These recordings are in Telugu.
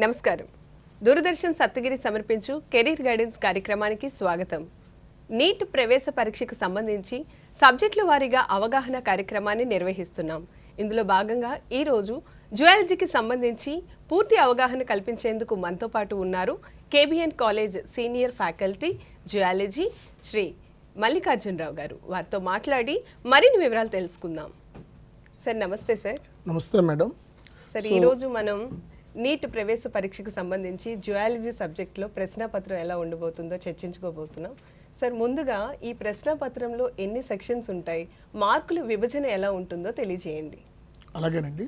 నమస్కారం. దూరదర్శన్ సప్తగిరి సమర్పించు కెరీర్ గైడెన్స్ కార్యక్రమానికి స్వాగతం. నీట్ ప్రవేశ పరీక్షకు సంబంధించి సబ్జెక్టుల వారీగా అవగాహన కార్యక్రమాన్ని నిర్వహిస్తున్నాం. ఇందులో భాగంగా ఈరోజు జువాలజీకి సంబంధించి పూర్తి అవగాహన కల్పించేందుకు మనతో పాటు ఉన్నారు KBN college senior faculty zoology Shri Mallikarjunarao గారు. వారితో మాట్లాడి మరిన్ని వివరాలు తెలుసుకుందాం. సార్ నమస్తే. సార్ నమస్తే మేడం. సార్ ఈరోజు మనం నీట్ ప్రవేశ పరీక్షకు సంబంధించి జువాలజీ సబ్జెక్ట్లో ప్రశ్నపత్రం ఎలా ఉండబోతుందో చర్చించుకోబోతున్నాం. సార్ ముందుగా ఈ ప్రశ్నపత్రంలో ఎన్ని సెక్షన్స్ ఉంటాయి, మార్కుల విభజన ఎలా ఉంటుందో తెలియజేయండి. అలాగేనండి.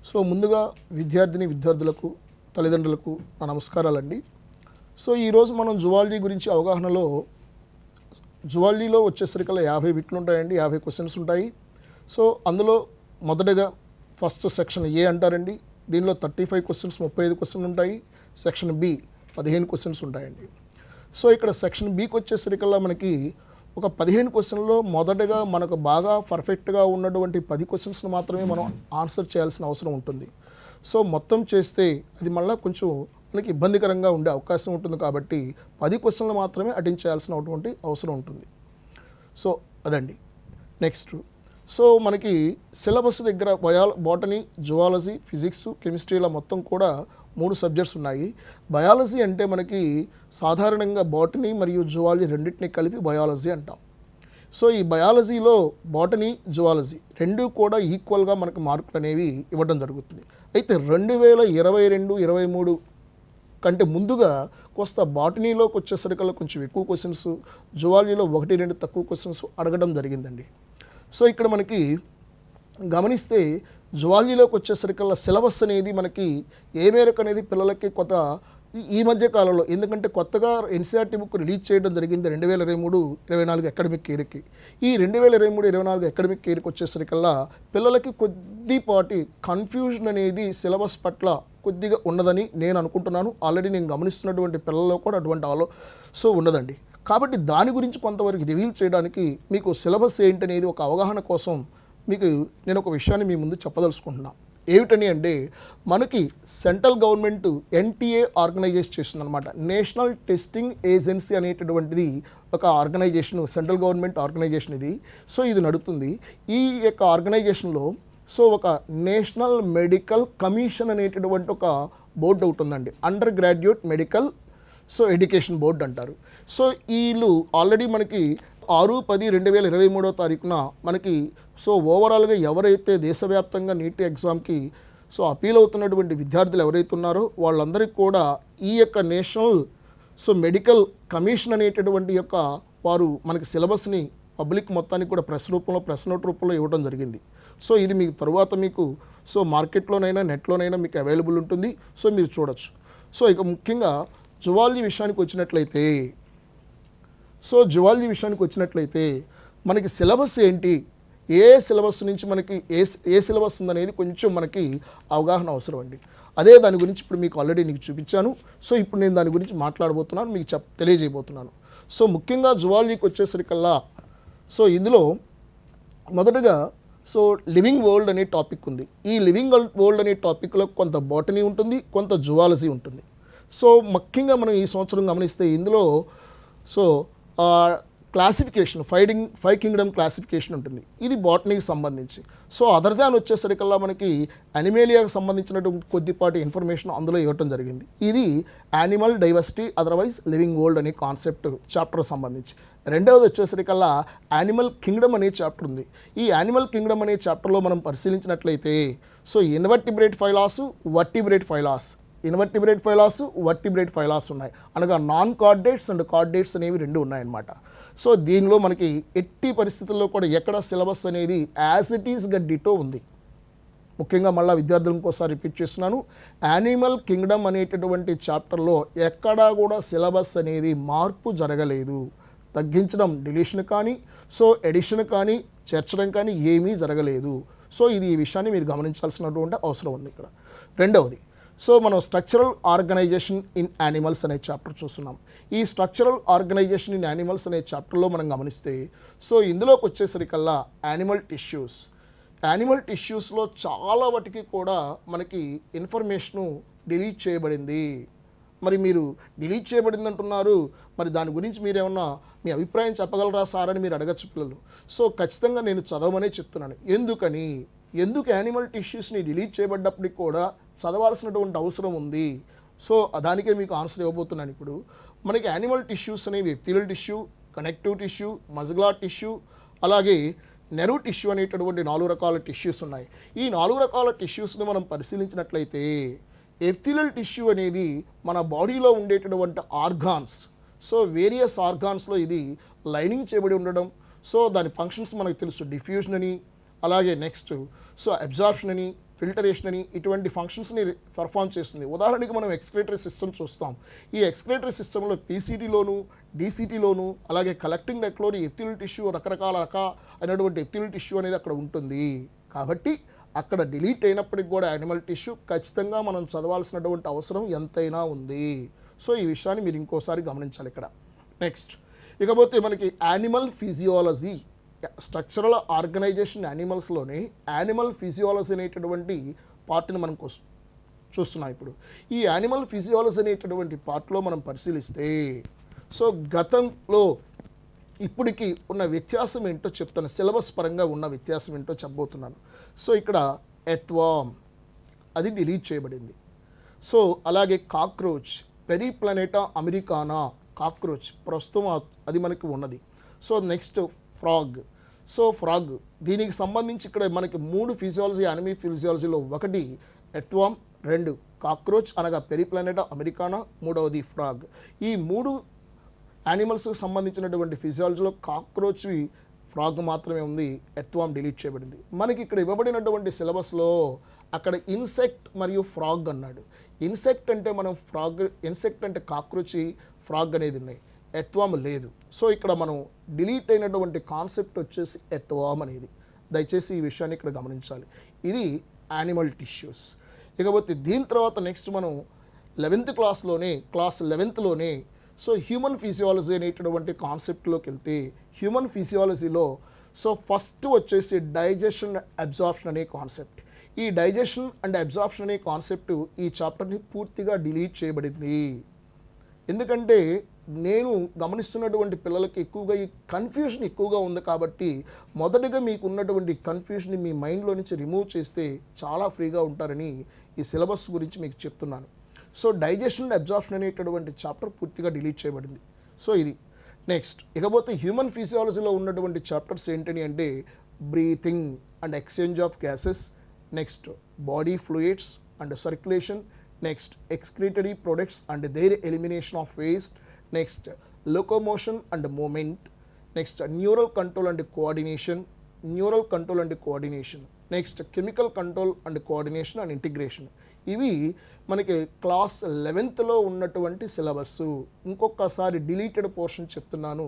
సో ముందుగా విద్యార్థులకు తల్లిదండ్రులకు నా నమస్కారాలండి. సో ఈరోజు మనం జువాలజీ గురించి అవగాహనలో జువాలజీలో వచ్చేసరికల్లా 50 బిట్లు ఉంటాయండి, 50 క్వశ్చన్స్ ఉంటాయి. సో అందులో మొదటగా ఫస్ట్ సెక్షన్ ఏ అంటారండి. దీనిలో 35 క్వశ్చన్స్ 35 క్వశ్చన్లు ఉంటాయి. సెక్షన్ బి 15 క్వశ్చన్స్ ఉంటాయండి. సో ఇక్కడ సెక్షన్ బికి వచ్చేసరికల్లా మనకి ఒక 15 క్వశ్చన్లో మొదటగా మనకు బాగా పర్ఫెక్ట్గా ఉన్నటువంటి 10 క్వశ్చన్స్ని మాత్రమే మనం ఆన్సర్ చేయాల్సిన అవసరం ఉంటుంది. సో మొత్తం చేస్తే అది మళ్ళీ కొంచెం మనకి ఇబ్బందికరంగా ఉండే అవకాశం ఉంటుంది. కాబట్టి 10 క్వశ్చన్లు మాత్రమే అటెండ్ చేయాల్సినటువంటి అవసరం ఉంటుంది. సో అదండి. నెక్స్ట్ సో మనకి సిలబస్ దగ్గర బాటనీ, జువాలజీ, ఫిజిక్స్, కెమిస్ట్రీల మొత్తం కూడా 3 సబ్జెక్ట్స్ ఉన్నాయి. బయాలజీ అంటే మనకి సాధారణంగా బాటనీ మరియు జువాలజీ రెండింటిని కలిపి బయాలజీ అంటాం. సో ఈ బయాలజీలో బాటనీ, జువాలజీ రెండు కూడా ఈక్వల్గా మనకు మార్కులు అనేవి ఇవ్వడం జరుగుతుంది. అయితే 2022-23 కంటే ముందుగా కొంత బాటనీలోకి వచ్చేసరికల్లా కొంచెం ఎక్కువ క్వశ్చన్స్, జువాలజీలో 1-2 తక్కువ క్వశ్చన్స్ అడగడం జరిగిందండి. సో ఇక్కడ మనకి గమనిస్తే జువాలజీలోకి వచ్చేసరికల్లా సిలబస్ అనేది మనకి ఏ మేరకు అనేది పిల్లలకి కొత్త ఈ మధ్య కాలంలో, ఎందుకంటే కొత్తగా ఎన్సీఆర్టీ బుక్ రిలీజ్ చేయడం జరిగింది 2023-24 అకాడమిక్ ఇయర్కి. ఈ 2023-24 అకాడమిక్ ఇయర్కి వచ్చేసరికల్లా పిల్లలకి కొద్దిపాటి కన్ఫ్యూజన్ అనేది సిలబస్ పట్ల కొద్దిగా ఉన్నదని నేను అనుకుంటున్నాను. ఆల్రెడీ నేను గమనిస్తున్నటువంటి పిల్లల్లో కూడా అటువంటి సో ఉన్నదండి. కాబట్టి దాని గురించి కొంతవరకు రివీల్ చేయడానికి మీకు సిలబస్ ఏంటనేది ఒక అవగాహన కోసం మీకు నేను ఒక విషయాన్ని మీ ముందు చెప్పదలుచుకుంటున్నాను. ఏమిటని అంటే మనకి సెంట్రల్ గవర్నమెంట్ ఎన్టీఏ ఆర్గనైజేస్ చేస్తుందన్నమాట. నేషనల్ టెస్టింగ్ ఏజెన్సీ అనేటటువంటిది ఒక ఆర్గనైజేషన్, సెంట్రల్ గవర్నమెంట్ ఆర్గనైజేషన్ ఇది. సో ఇది నడుపుతుంది. ఈ యొక్క ఆర్గనైజేషన్లో సో ఒక నేషనల్ మెడికల్ కమిషన్ అనేటటువంటి ఒక బోర్డు ఉంటుందండి. Under graduate medical education board అంటారు. సో వీళ్ళు ఆల్రెడీ మనకి 6/10/2023 మనకి సో ఓవరాల్గా ఎవరైతే దేశవ్యాప్తంగా నీట్ ఎగ్జామ్కి సో అపీల్ అవుతున్నటువంటి విద్యార్థులు ఎవరైతే ఉన్నారో వాళ్ళందరికీ కూడా ఈ యొక్క నేషనల్ మెడికల్ కమిషన్ అనేటటువంటి యొక్క వారు మనకి సిలబస్ని పబ్లిక్ మొత్తానికి కూడా ప్రెస్ నోట్ రూపంలో ఇవ్వడం జరిగింది. సో ఇది మీకు తర్వాత మీకు సో మార్కెట్లోనైనా నెట్లోనైనా మీకు అవైలబుల్ ఉంటుంది. సో మీరు చూడొచ్చు. సో ఇక ముఖ్యంగా జువాలజీ విషయానికి వచ్చినట్లయితే మనకి సిలబస్ ఏంటి, ఏ సిలబస్ నుంచి మనకి ఏ సిలబస్ ఉందనేది కొంచెం మనకి అవగాహన అవసరం అండి. అదే దాని గురించి ఇప్పుడు మీకు ఆల్రెడీ నీకు చూపించాను. సో ఇప్పుడు నేను దాని గురించి మాట్లాడబోతున్నాను, మీకు తెలియజేయబోతున్నాను. సో ముఖ్యంగా జువాలజీకి వచ్చేసరికల్లా సో ఇందులో మొదటగా సో లివింగ్ వరల్డ్ అనే టాపిక్ ఉంది. ఈ లివింగ్ వరల్డ్ అనే టాపిక్లో కొంత బాటనీ ఉంటుంది, కొంత జువాలజీ ఉంటుంది. సో ముఖ్యంగా మనం ఈ సంవత్సరం గమనిస్తే ఇందులో సో క్లాసిఫికేషన్ 5 కింగ్డమ్ క్లాసిఫికేషన్ ఉంటుంది. ఇది బాటనీకి సంబంధించి. సో అదర్ దాన్ వచ్చేసరికల్లా మనకి అనిమేలియాకి సంబంధించినటువంటి కొద్దిపాటి ఇన్ఫర్మేషన్ అందులో ఇవ్వటం జరిగింది. ఇది animal diversity otherwise living world అనే కాన్సెప్ట్ చాప్టర్ సంబంధించి. రెండవది వచ్చేసరికల్లా యానిమల్ కింగ్డమ్ అనే చాప్టర్ ఉంది. ఈ యానిమల్ కింగ్డమ్ అనే చాప్టర్లో మనం పరిశీలించినట్లయితే సో ఇన్వర్టిబ్రేట్ ఫైలాస్, వర్టిబ్రేట్ ఫైలాస్, వర్టిబ్రేట్ ఫైలాస్ ఉన్నాయి. అనగా నాన్ కార్డేట్స్ అండ్ కార్డేట్స్ అనేవి 2 ఉన్నాయన్నమాట. సో దీనిలో మనకి ఎట్టి పరిస్థితుల్లో కూడా ఎక్కడ సిలబస్ అనేది యాజ్ ఇట్ ఈస్ డిటో ఉంది. ముఖ్యంగా మళ్ళీ విద్యార్థులకు ఇంకోసారి రిపీట్ చేస్తున్నాను, యానిమల్ కింగ్డమ్ అనేటటువంటి చాప్టర్లో ఎక్కడా కూడా సిలబస్ అనేది మార్పు జరగలేదు. తగ్గించడం, డిలీషన్ కానీ సో ఎడిషన్ కానీ చేర్చడం కానీ ఏమీ జరగలేదు. సో ఇది ఈ విషయాన్ని మీరు గమనించాల్సినటువంటి అవసరం ఉంది ఇక్కడ. రెండవది సో మనం స్ట్రక్చరల్ ఆర్గనైజేషన్ ఇన్ యానిమల్స్ అనే చాప్టర్ చూస్తున్నాం. ఈ స్ట్రక్చరల్ ఆర్గనైజేషన్ ఇన్ యానిమల్స్ అనే చాప్టర్లో మనం గమనిస్తే సో ఇందులోకి వచ్చేసరికల్లా యానిమల్ టిష్యూస్లో చాలా వాటికి కూడా మనకి ఇన్ఫర్మేషను డిలీట్ చేయబడింది. మరి మీరు డిలీట్ చేయబడింది అంటున్నారు, మరి దాని గురించి మీరేమన్నా మీ అభిప్రాయం చెప్పగలరా సార్ అని మీరు అడగచ్చు పిల్లలు. సో ఖచ్చితంగా నేను చదవమనే చెప్తున్నాను. ఎందుకు యానిమల్ టిష్యూస్ని డిలీట్ చేయబడ్డప్పటికి కూడా చదవాల్సినటువంటి అవసరం ఉంది? సో దానికే మీకు ఆన్సర్ ఇవ్వబోతున్నాను ఇప్పుడు. మనకి యానిమల్ టిష్యూస్ అనేవి epithelial tissue, connective tissue, muscular tissue, అలాగే నెర్వ్ టిష్యూ అనేటటువంటి 4 రకాల టిష్యూస్ ఉన్నాయి. ఈ 4 రకాల టిష్యూస్ని మనం పరిశీలించినట్లయితే ఎపిథీలియల్ టిష్యూ అనేది మన బాడీలో ఉండేటటువంటి ఆర్గాన్స్. సో వేరియస్ ఆర్గాన్స్లో ఇది లైనింగ్ చేయబడి ఉండడం. సో దాని ఫంక్షన్స్ మనకు తెలుసు, డిఫ్యూజన్ అని, అలాగే నెక్స్ట్ సో అబ్జార్ప్షన్ అని, ఫిల్టరేషన్ అని, ఇటువంటి ఫంక్షన్స్ని పర్ఫామ్ చేస్తుంది. ఉదాహరణకి మనం ఎక్స్క్రేటరీ సిస్టమ్ చూస్తాం. ఈ ఎక్స్క్రేటరీ సిస్టంలో పీసీటీలోను, డీసీటీలోను, అలాగే కలెక్టింగ్ నెట్లోని ఎపిథీలియల్ టిష్యూ రకరకాల అయినటువంటి ఎపిథీలియల్ టిష్యూ అనేది అక్కడ ఉంటుంది. కాబట్టి అక్కడ డిలీట్ అయినప్పటికి కూడా యానిమల్ టిష్యూ ఖచ్చితంగా మనం చదవాల్సినటువంటి అవసరం ఎంతైనా ఉంది. సో ఈ విషయాన్ని మీరు ఇంకోసారి గమనించాలి ఇక్కడ. నెక్స్ట్ ఇకపోతే మనకి యానిమల్ ఫిజియాలజీ, స్ట్రక్చరల్ ఆర్గనైజేషన్ యానిమల్స్లోనే యానిమల్ ఫిజియాలజీ అనేటటువంటి పార్ట్ని మనం చూస్తున్నాం ఇప్పుడు. ఈ యానిమల్ ఫిజియాలజీ అనేటటువంటి పార్ట్లో మనం పరిశీలిస్తే సో గతంలో ఇప్పటికి ఉన్న వ్యత్యాసం ఏంటో చెప్తాను. సిలబస్ పరంగా ఉన్న వ్యత్యాసం ఏంటో చెప్పబోతున్నాను. సో ఇక్కడ ఎర్త్వార్మ్ అది డిలీట్ చేయబడింది. సో అలాగే కాక్రోచ్, పెరిప్లానెటా అమెరికానా కాక్రోచ్ ప్రస్తుతం అది మనకి ఉన్నది. So next frog. So frog దీనికి సంబంధించి ఇక్కడ మనకి 3 ఫిజియాలజీ, యానిమల్ ఫిజియాలజీలో 1 ఎర్త్వార్మ్, 2 కాక్రోచ్ అనగా పెరిప్లానెటా అమెరికానా, 3వది ఫ్రాగ్. ఈ 3 యానిమల్స్కి సంబంధించినటువంటి ఫిజియాలజీలో కాక్రోచ్, ఫ్రాగ్ మాత్రమే ఉంది. ఎర్త్వార్మ్ డిలీట్ చేయబడింది. మనకి ఇక్కడ ఇవ్వబడినటువంటి సిలబస్లో అక్కడ ఇన్సెక్ట్ మరియు ఫ్రాగ్ అన్నాడు. ఇన్సెక్ట్ అంటే మనం ఫ్రాగ్, ఇన్సెక్ట్ అంటే కాక్రోచ్, ఫ్రాగ్ అనేది ఉన్నాయి, ఎర్త్వార్మ్ లేదు. సో ఇక్కడ మనం డిలీట్ అయినటువంటి కాన్సెప్ట్ వచ్చేసి ఎర్త్వార్మ్ అనేది. దయచేసి ఈ విషయాన్ని ఇక్కడ గమనించాలి. ఇది యానిమల్ టిష్యూస్. ఇకపోతే దీని తర్వాత నెక్స్ట్ మనం 11th క్లాస్లోనే, క్లాస్ 11thలోనే సో హ్యూమన్ ఫిజియాలజీ అనేటటువంటి కాన్సెప్ట్లోకి వెళ్తే హ్యూమన్ ఫిజియాలజీలో సో ఫస్ట్ వచ్చేసి డైజెషన్, అబ్జార్ప్షన్ అనే కాన్సెప్ట్. ఈ డైజెషన్ అండ్ అబ్జార్ప్షన్ అనే కాన్సెప్ట్ ఈ చాప్టర్ని పూర్తిగా డిలీట్ చేయబడింది. ఎందుకంటే నేను గమనిస్తున్నటువంటి పిల్లలకి ఎక్కువగా ఈ కన్ఫ్యూషన్ ఎక్కువగా ఉంది. కాబట్టి మొదటిగా మీకు ఉన్నటువంటి కన్ఫ్యూజన్ని మీ మైండ్లో నుంచి రిమూవ్ చేస్తే చాలా ఫ్రీగా ఉంటారని ఈ సిలబస్ గురించి మీకు చెప్తున్నాను. సో డైజెషన్ అండ్ అబ్జార్ప్షన్ అనేటటువంటి చాప్టర్ పూర్తిగా డిలీట్ చేయబడింది. సో ఇది నెక్స్ట్. ఇకపోతే హ్యూమన్ ఫిజియాలజీలో ఉన్నటువంటి చాప్టర్స్ ఏంటని అంటే breathing and exchange of gases, next body fluids and circulation, next excretory products and their elimination of waste, next locomotion and movement, next neural control and coordination, next chemical control and coordination and integration. ఇవి మనకి క్లాస్ 11thలో ఉన్నటువంటి సిలబస్. ఇంకొకసారి డిలీటెడ్ పోర్షన్ చెప్తున్నాను.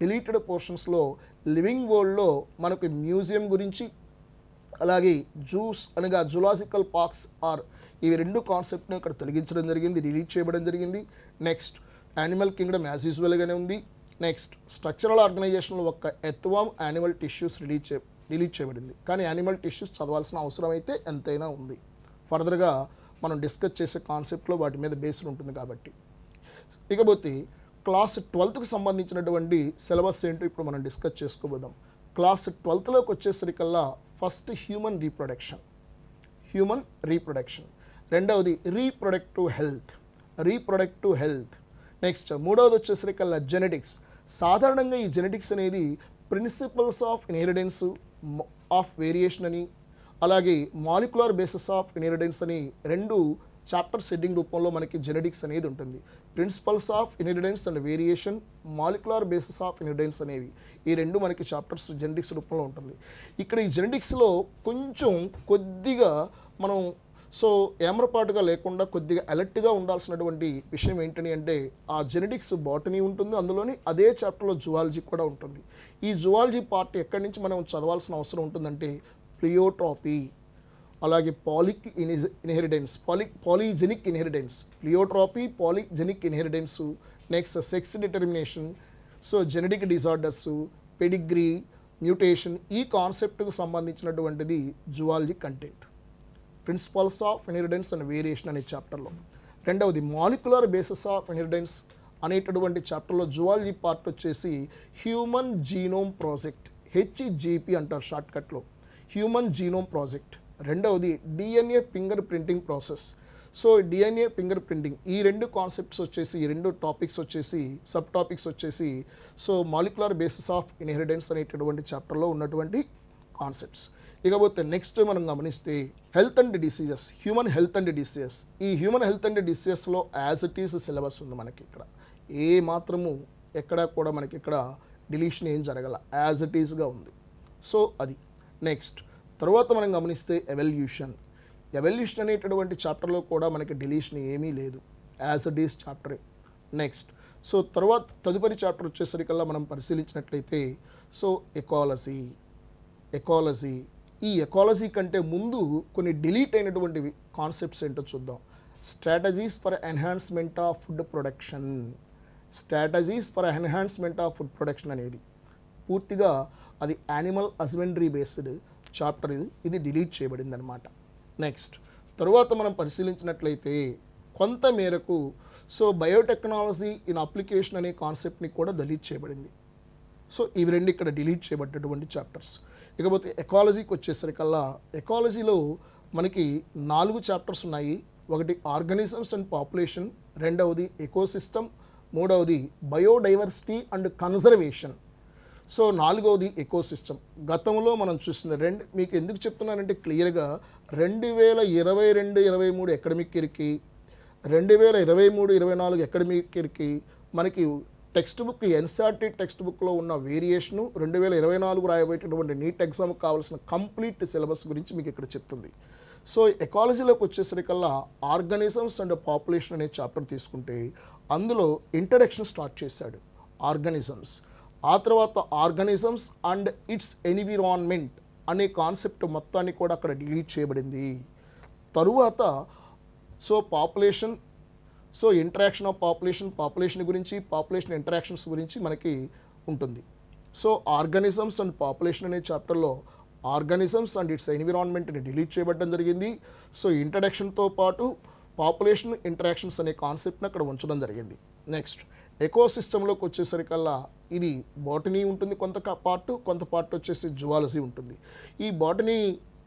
డిలీటెడ్ పోర్షన్స్లో లివింగ్ వరల్డ్లో మనకు మ్యూజియం గురించి, అలాగే జూస్ అనగా జులాజికల్ పార్క్స్ ఇవి 2 కాన్సెప్ట్ని ఇక్కడ తొలగించడం జరిగింది, డిలీట్ చేయడం జరిగింది. నెక్స్ట్ యానిమల్ కింగ్డమ్ యాజ్ యూజువల్గానే ఉంది. నెక్స్ట్ స్ట్రక్చరల్ ఆర్గనైజేషన్లో ఒక ఎర్త్వార్మ్, యానిమల్ టిష్యూస్ డిలీట్ చేయబడింది. కానీ యానిమల్ టిష్యూస్ చదవాల్సిన అవసరం అయితే ఎంతైనా ఉంది. ఫర్దర్గా మనం డిస్కస్ చేసే కాన్సెప్ట్లో వాటి మీద బేస్డ్ ఉంటుంది కాబట్టి. ఇకపోతే క్లాస్ 12కి సంబంధించినటువంటి సిలబస్ ఏంటో ఇప్పుడు మనం డిస్కస్ చేసుకోబోదాం. క్లాస్ 12లోకి వచ్చేసరికల్లా ఫస్ట్ హ్యూమన్ రీప్రొడక్షన్, రెండవది రీప్రొడక్టివ్ హెల్త్, నెక్స్ట్ 3వది వచ్చేసరికల్లా జెనెటిక్స్. సాధారణంగా ఈ జెనెటిక్స్ అనేది principles of inheritance of variation అని, అలాగే మాలిక్యులర్ బేసిస్ ఆఫ్ ఇన్హెరిటెన్స్ అని 2 చాప్టర్స్ హెడ్డింగ్ రూపంలో మనకి జెనెటిక్స్ అనేది ఉంటుంది. Principles of inheritance and variation, molecular basis of inheritance అనేవి ఈ 2 మనకి చాప్టర్స్ జెనెటిక్స్ రూపంలో ఉంటుంది. ఇక్కడ ఈ జెనెటిక్స్లో కొద్దిగా మనం సో ఏమరపాటుగా లేకుండా కొద్దిగా అలర్ట్గా ఉండాల్సినటువంటి విషయం ఏంటని అంటే ఆ జెనెటిక్స్ బాటనీ ఉంటుంది, అందులోని అదే చాప్టర్లో జువాలజీ కూడా ఉంటుంది. ఈ జువాలజీ పార్ట్ ఎక్కడి నుంచి మనం చదవాల్సిన అవసరం ఉంటుందంటే ప్లియోట్రాపీ, అలాగే polygenic inheritance, next sex determination, so genetic disorders, pedigree, mutation, ఈ కాన్సెప్ట్కు సంబంధించినటువంటిది zoology content. Principles of inheritance and variation అనే చాప్టర్లో. రెండవది మాలిక్యులర్ బేసిస్ ఆఫ్ ఇన్హెరిటెన్స్ అనేటటువంటి చాప్టర్లో జువాలజీ పార్ట్ వచ్చేసి హ్యూమన్ జీనోమ్ ప్రాజెక్ట్, హెచ్జిపి అంటారు షార్ట్కట్లో, హ్యూమన్ జీనోమ్ ప్రాజెక్ట్. రెండవది DNA finger printing process. So DNA finger printing, ఈ రెండు కాన్సెప్ట్స్ వచ్చేసి, ఈ రెండు టాపిక్స్ వచ్చేసి, సబ్ టాపిక్స్ వచ్చేసి so molecular basis of inheritance అనేటటువంటి చాప్టర్లో ఉన్నటువంటి కాన్సెప్ట్స్. ఇకపోతే నెక్స్ట్ మనం గమనిస్తే health and diseases, human health and diseases. ఈ హ్యూమన్ హెల్త్ అండ్ డిసీజెస్లో యాజ్ ఇట్ ఈస్ సిలబస్ ఉంది మనకి. ఇక్కడ ఏ మాత్రము ఎక్కడ కూడా మనకి ఇక్కడ డిలీషన్ ఏం జరగల, యాజ్ ఇట్ ఈస్గా ఉంది. సో అది నెక్స్ట్. తర్వాత మనం గమనిస్తే ఎవల్యూషన్ అనేటటువంటి చాప్టర్లో కూడా మనకి డిలీషన్ ఏమీ లేదు, యాజ్ ఇట్ ఈస్ చాప్టరే. నెక్స్ట్ సో తర్వాత తదుపరి చాప్టర్ వచ్చేసరికల్లా మనం పరిశీలించినట్లయితే సో ఎకాలజీ. ఈ ఎకాలజీ కంటే ముందు కొన్ని డిలీట్ అయినటువంటి కాన్సెప్ట్స్ ఏంటో చూద్దాం. Strategies for enhancement of food production. అనేది పూర్తిగా అది యానిమల్ హస్బెండరీ బేస్డ్ చాప్టర్, ఇది డిలీట్ చేయబడింది అనమాట. నెక్స్ట్ తరువాత మనం పరిశీలించినట్లయితే కొంత మేరకు సో బయోటెక్నాలజీ ఇన్ అప్లికేషన్ అనే కాన్సెప్ట్ని కూడా డిలీట్ చేయబడింది. సో ఇవి రెండు ఇక్కడ డిలీట్ చేయబడ్డటువంటి చాప్టర్స్. ఇకపోతే ఎకాలజీకి వచ్చేసరికల్లా ఎకాలజీలో మనకి 4 చాప్టర్స్ ఉన్నాయి. ఒకటి ఆర్గానిజమ్స్ అండ్ పాపులేషన్, రెండవది ఎకోసిస్టమ్, మూడవది బయోడైవర్సిటీ అండ్ కన్జర్వేషన్, సో 4వది ఎకోసిస్టమ్. గతంలో మనం చూసింది మీకు ఎందుకు చెప్తున్నానంటే క్లియర్గా 2022-23 అకాడమిక్ ఇయర్కి, 2023-24 అకాడమిక్ ఇయర్కి మనకి టెక్స్ట్ బుక్, ఎన్సీఆర్టీ టెక్స్ట్ బుక్లో ఉన్న వేరియేషను, 2024 రాయబోయేటటువంటి నీట్ ఎగ్జామ్కి కావాల్సిన కంప్లీట్ సిలబస్ గురించి మీకు ఇక్కడ చెప్తుంది. సో ఎకాలజీలోకి వచ్చేసరికల్లా ఆర్గానిజమ్స్ అండ్ పాపులేషన్ అనే చాప్టర్ తీసుకుంటే అందులో ఇంట్రడక్షన్ స్టార్ట్ చేశాడు, ఆర్గానిజమ్స్. ఆ తర్వాత ఆర్గానిజమ్స్ అండ్ ఇట్స్ ఎన్విరాన్మెంట్ అనే కాన్సెప్ట్ మొత్తాన్ని కూడా అక్కడ డిలీట్ చేయబడింది. తరువాత so population, so interaction of population గురించి, పాపులేషన్ ఇంటరాక్షన్స్ గురించి మనకి ఉంటుంది. సో ఆర్గానిజమ్స్ అండ్ పాపులేషన్ అనే చాప్టర్లో ఆర్గానిజమ్స్ అండ్ ఇట్స్ ఎన్విరాన్మెంట్ని డిలీట్ చేయబడడం జరిగింది. సో ఇంట్రడక్షన్తో పాటు పాపులేషన్ ఇంటరాక్షన్స్ అనే కాన్సెప్ట్ని అక్కడ ఉంచడం జరిగింది. నెక్స్ట్ ఎకోసిస్టంలోకి వచ్చేసరికల్లా ఇది బాటనీ ఉంటుంది కొంత పార్ట్ వచ్చేసి జువాలజీ ఉంటుంది. ఈ బాటనీ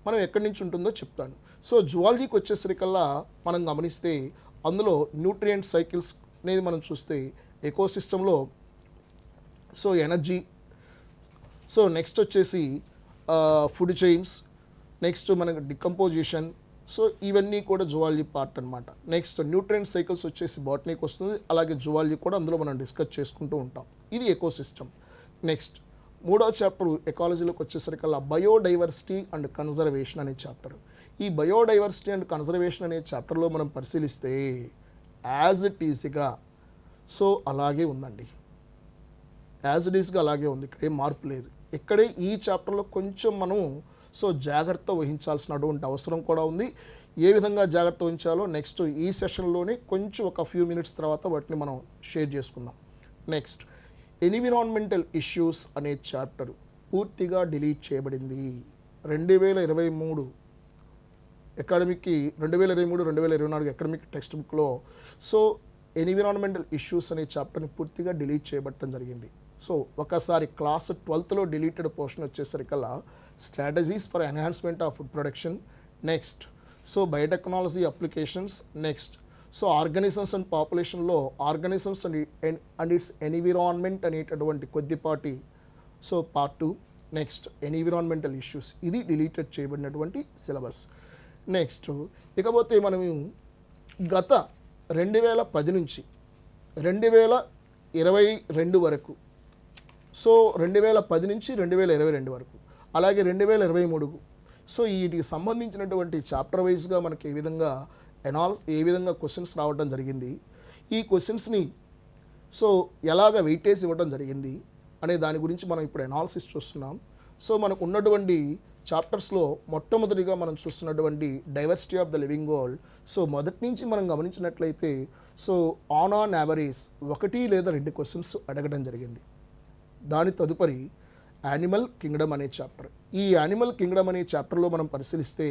మనం ఎక్కడి నుంచి ఉంటుందో చెప్తాను. సో జువాలజీకి వచ్చేసరికల్లా మనం గమనిస్తే అందులో న్యూట్రియంట్ సైకిల్స్ అనేది మనం చూస్తే ఎకోసిస్టంలో సో ఎనర్జీ, సో నెక్స్ట్ వచ్చేసి ఫుడ్ చైన్స్, నెక్స్ట్ మనకు డికంపోజిషన్, సో ఇవన్నీ కూడా జువాలజీ పార్ట్ అనమాట. నెక్స్ట్ న్యూట్రియంట్ సైకిల్స్ వచ్చేసి బాటనీకి వస్తుంది, అలాగే జువాలజీ కూడా అందులో మనం డిస్కస్ చేసుకుంటూ ఉంటాం. ఇది ఎకోసిస్టమ్. నెక్స్ట్ 3వ చాప్టర్ ఎకాలజీలోకి వచ్చేసరికల్లా బయోడైవర్సిటీ అండ్ కన్జర్వేషన్ అనే చాప్టర్. ఈ బయోడైవర్సిటీ అండ్ కన్జర్వేషన్ అనే చాప్టర్లో మనం పరిశీలిస్తే యాజ్ ఇట్ ఈస్గా సో అలాగే ఉందండి, యాజ్ ఇట్ ఈస్గా అలాగే ఉంది, ఇక్కడ ఏం మార్పు లేదు. ఇక్కడే ఈ చాప్టర్లో కొంచెం మనం సో జాగ్రత్త వహించాల్సినటువంటి అవసరం కూడా ఉంది. ఏ విధంగా జాగ్రత్త వహించాలో నెక్స్ట్ ఈ సెషన్లోనే కొంచెం ఒక ఫ్యూ మినిట్స్ తర్వాత వాటిని మనం షేర్ చేసుకుందాం. నెక్స్ట్ ఎన్విరాన్మెంటల్ ఇష్యూస్ అనే చాప్టర్ పూర్తిగా డిలీట్ చేయబడింది. 2023 అకాడమిక్కి 2023-2024 అకాడమిక్ టెక్స్ట్ బుక్లో సో ఎన్విరాన్మెంటల్ ఇష్యూస్ అనే చాప్టర్ని పూర్తిగా డిలీట్ చేయబడటం జరిగింది. సో ఒకసారి క్లాస్ 12th డిలీటెడ్ పోర్షన్ వచ్చేసరికల్లా strategies for enhancement of food production, next so biotechnology applications, next so organisms and పాపులేషన్లో ఆర్గానిజమ్స్ అండ్ ఇట్స్ ఎన్విరాన్మెంట్ అనేటటువంటి కొద్దిపాటి so part 2, next environmental issues, ఇది డిలీటెడ్ చేయబడినటువంటి సిలబస్. నెక్స్ట్ ఇకపోతే మనం గత 2010 నుంచి 2022 వరకు, సో 2010 నుంచి 2022 వరకు, అలాగే 2023 సో వీటికి సంబంధించినటువంటి చాప్టర్ వైజ్గా మనకి ఏ విధంగా క్వశ్చన్స్ రావడం జరిగింది, ఈ క్వశ్చన్స్ని సో ఎలాగ వెయిటేజ్ ఇవ్వడం జరిగింది అనే దాని గురించి మనం ఇప్పుడు అనాలిసిస్ చూస్తున్నాం. సో మనకు ఉన్నటువంటి చాప్టర్స్లో మొట్టమొదటిగా మనం చూస్తున్నటువంటి diversity of the living world. So మొదటి నుంచి మనం గమనించినట్లయితే సో ఆన్ యావరేజ్ 1 లేదా 2 క్వశ్చన్స్ అడగడం జరిగింది. దాని తదుపరి యానిమల్ కింగ్డమ్ అనే చాప్టర్. ఈ యానిమల్ కింగ్డమ్ అనే చాప్టర్లో మనం పరిశీలిస్తే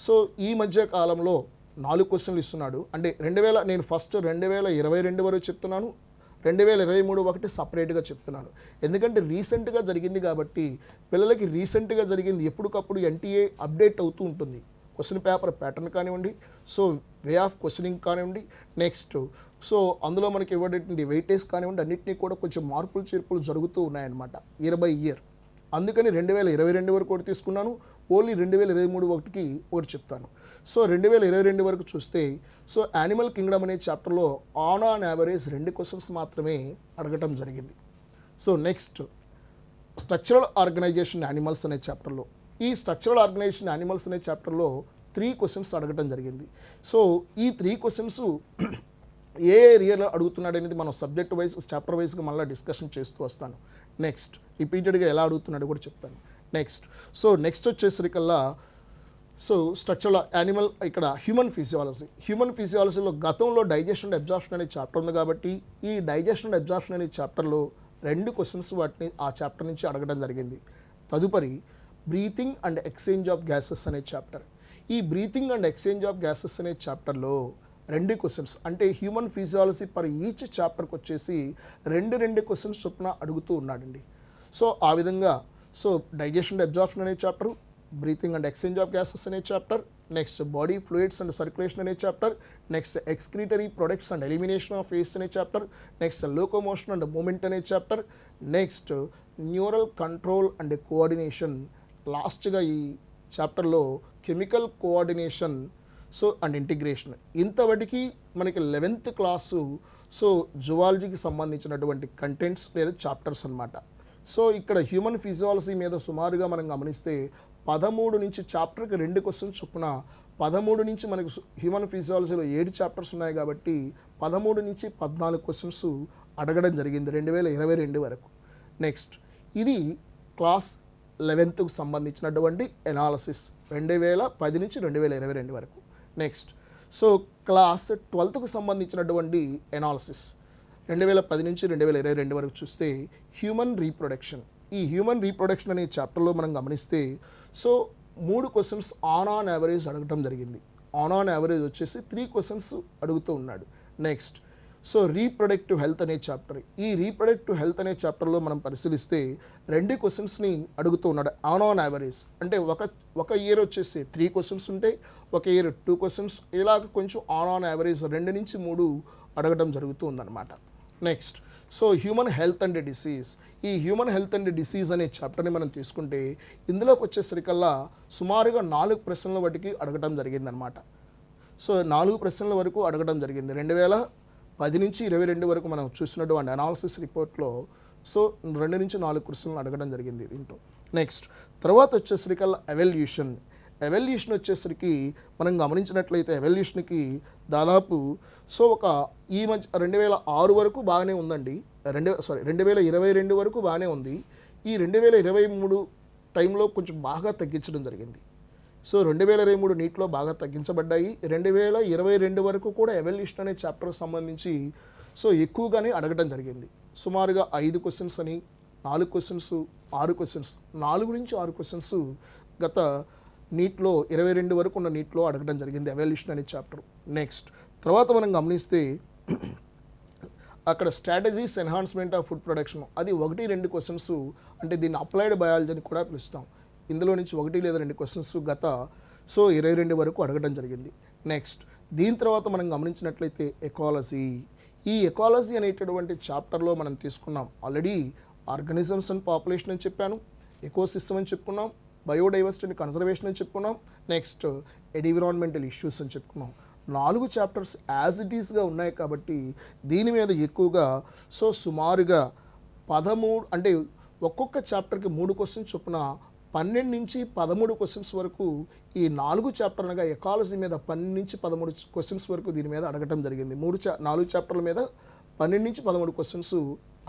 సో ఈ మధ్య కాలంలో 4 క్వశ్చన్లు ఇస్తున్నాడు. అంటే నేను ఫస్ట్ 2022 వరకు చెప్తున్నాను, 2023 ఒకటి సపరేట్గా చెప్తున్నాను. ఎందుకంటే రీసెంట్గా జరిగింది కాబట్టి పిల్లలకి రీసెంట్గా జరిగింది ఎప్పటికప్పుడు ఎన్టీఏ అప్డేట్ అవుతూ ఉంటుంది. క్వశ్చన్ పేపర్ ప్యాటర్న్ కానివ్వండి, సో వే ఆఫ్ క్వశ్చనింగ్ కానివ్వండి, నెక్స్ట్ సో అందులో మనకి ఇవ్వడానికి వెయిటేజ్ కానివ్వండి, అన్నింటినీ కూడా కొంచెం మార్పులు చేర్పులు జరుగుతూ ఉన్నాయన్నమాట ఇయర్ బై ఇయర్. అందుకని 2022 వరకు ఒకటి తీసుకున్నాను, ఓన్లీ 2023 ఒకటి చెప్తాను. సో 2022 వరకు చూస్తే సో యానిమల్ కింగ్డమ్ అనే చాప్టర్లో ఆన్ యావరేజ్ 2 క్వశ్చన్స్ మాత్రమే అడగటం జరిగింది. So next structural organisation animals అనే చాప్టర్లో, ఈ స్ట్రక్చరల్ ఆర్గనైజేషన్ యానిమల్స్ అనే చాప్టర్లో 3 క్వశ్చన్స్ అడగటం జరిగింది. సో ఈ 3 క్వశ్చన్స్ ఏ ఏరియాలో అడుగుతున్నాడు అనేది మనం సబ్జెక్ట్ వైజ్ చాప్టర్ వైజ్గా మళ్ళీ డిస్కషన్ చేస్తూ వస్తాను. నెక్స్ట్ రిపీటెడ్గా ఎలా అడుగుతున్నాడో కూడా చెప్తాను. నెక్స్ట్ వచ్చేసరికల్లా సో స్ట్రక్చరల్ యానిమల్, ఇక్కడ హ్యూమన్ ఫిజియాలజీలో గతంలో డైజెషన్ అండ్ అబ్జార్ప్షన్ అనే చాప్టర్ ఉంది కాబట్టి ఈ డైజెషన్ అండ్ అబ్జార్ప్షన్ అనే చాప్టర్లో 2 క్వశ్చన్స్ వాటిని ఆ చాప్టర్ నుంచి అడగడం జరిగింది. తదుపరి breathing and exchange of gases అనే చాప్టర్, ఈ breathing and exchange of gases అనే చాప్టర్లో 2 క్వశ్చన్స్, అంటే హ్యూమన్ ఫిజియాలజీ పర్ ఈచ్ చాప్టర్కి వచ్చేసి 2 క్వశ్చన్స్ చొప్పున అడుగుతూ ఉన్నాడండి. సో ఆ విధంగా సో డైజెషన్ అండ్ అబ్జార్ప్షన్ అనే chapter, breathing and exchange of gases అనే chapter, next body fluids and circulation అనే chapter, next excretory products and elimination of waste అనే chapter, next locomotion and movement అనే chapter, next neural control and coordination, లాస్ట్గా ఈ చాప్టర్లో chemical coordination so and integration. ఇంతవరకు మనకి 11th క్లాసు సో జువాలజీకి సంబంధించినటువంటి కంటెంట్స్ లేదా చాప్టర్స్ అన్నమాట. సో ఇక్కడ హ్యూమన్ ఫిజియాలజీ మీద సుమారుగా మనం గమనిస్తే 13 నుంచి చాప్టర్కి 2 క్వశ్చన్స్ చొప్పున 13 నుంచి మనకు హ్యూమన్ ఫిజియాలజీలో 7 చాప్టర్స్ ఉన్నాయి కాబట్టి 13 నుంచి 14 క్వశ్చన్స్ అడగడం జరిగింది 2022 వరకు. నెక్స్ట్ ఇది క్లాస్ 11th సంబంధించినటువంటి ఎనాలసిస్ 2010 నుంచి 2022 వరకు. నెక్స్ట్ సో క్లాస్ 12th సంబంధించినటువంటి ఎనాలసిస్ 2010 నుంచి 2022 వరకు చూస్తే హ్యూమన్ రీప్రొడక్షన్. ఈ హ్యూమన్ రీప్రొడక్షన్ అనే చాప్టర్లో మనం గమనిస్తే సో 3 క్వశ్చన్స్ ఆన్ యావరేజ్ అడగటం జరిగింది. ఆన్ యావరేజ్ వచ్చేసి 3 క్వశ్చన్స్ అడుగుతూ ఉన్నాడు. నెక్స్ట్ సో రీప్రొడక్టివ్ హెల్త్ అనే చాప్టర్, ఈ రీప్రొడక్టివ్ హెల్త్ అనే చాప్టర్లో మనం పరిశీలిస్తే 2 క్వశ్చన్స్ని అడుగుతూ ఉన్నాడు ఆన్ యావరేజ్. అంటే ఒక ఇయర్ వచ్చేసి 3 క్వశ్చన్స్ ఉంటాయి, ఒక ఇయర్ 2 క్వశ్చన్స్, ఇలాగ కొంచెం ఆన్ యావరేజ్ 2 నుంచి 3 అడగడం జరుగుతూ ఉందన్నమాట. Next so human health and disease, ఈ హ్యూమన్ హెల్త్ అండ్ డిసీజ్ అనే చాప్టర్ని మనం తీసుకుంటే ఇందులోకి వచ్చేసరికల్లా సుమారుగా 4 ప్రశ్నల వాటికి అడగడం జరిగిందనమాట. సో 4 ప్రశ్నల వరకు అడగడం జరిగింది 2010 నుంచి 2022 వరకు మనం చూసినటువంటి అనాలిసిస్ రిపోర్ట్లో. సో 2 నుంచి 4 క్వశ్చన్లు అడగడం జరిగింది దీంట్లో. నెక్స్ట్ తర్వాత వచ్చేసరికల్లా ఎవల్యూషన్ వచ్చేసరికి మనం గమనించినట్లయితే ఎవల్యూషన్కి దాదాపు సో ఒక ఈ మధ్య 2006 వరకు బాగానే ఉందండి, 2022 వరకు బాగానే ఉంది. ఈ 2023 టైంలో కొంచెం బాగా తగ్గించడం జరిగింది. సో 2023 నీటిలో బాగా తగ్గించబడ్డాయి. 2022 వరకు కూడా ఎవల్యూషన్ అనే చాప్టర్కి సంబంధించి సో ఎక్కువగానే అడగడం జరిగింది. సుమారుగా 5 క్వశ్చన్స్ అని 4 క్వశ్చన్స్ 6 క్వశ్చన్స్ 4 నుంచి 6 క్వశ్చన్స్ గత నీట్లో 22 వరకు ఉన్న నీట్లో అడగడం జరిగింది ఎవల్యూషన్ అనే చాప్టర్. నెక్స్ట్ తర్వాత మనం గమనిస్తే అక్కడ strategies enhancement of food production, అది 1-2 క్వశ్చన్స్, అంటే దీన్ని అప్లైడ్ బయాలజీ అని కూడా పిలుస్తాం. ఇందులో నుంచి 1 లేదా 2 క్వశ్చన్స్ గత సో 22 వరకు అడగడం జరిగింది. నెక్స్ట్ దీని తర్వాత మనం గమనించినట్లయితే ఎకాలజీ, ఈ ఎకాలజీ అనేటటువంటి చాప్టర్లో మనం తీసుకున్నాం ఆల్రెడీ ఆర్గానిజమ్స్ అండ్ పాపులేషన్ అని చెప్పాను, ఎకోసిస్టమ్ అని చెప్పుకున్నాం, బయోడైవర్సిటీ అండ్ కన్జర్వేషన్ అని చెప్పుకున్నాం, నెక్స్ట్ ఎన్విరాన్మెంటల్ ఇష్యూస్ అని చెప్పుకున్నాం. 4 చాప్టర్స్ యాజ్ ఇట్ ఈస్గా ఉన్నాయి కాబట్టి దీని మీద ఎక్కువగా సో సుమారుగా 13, అంటే ఒక్కొక్క చాప్టర్కి 3 క్వశ్చన్స్ చొప్పున 12 నుంచి 13 క్వశ్చన్స్ వరకు ఈ 4 చాప్టర్ అనగా ఎకాలజీ మీద 12 నుంచి 13 క్వశ్చన్స్ వరకు దీని మీద అడగటం జరిగింది. 4 చాప్టర్ల మీద 12 నుంచి 13 క్వశ్చన్స్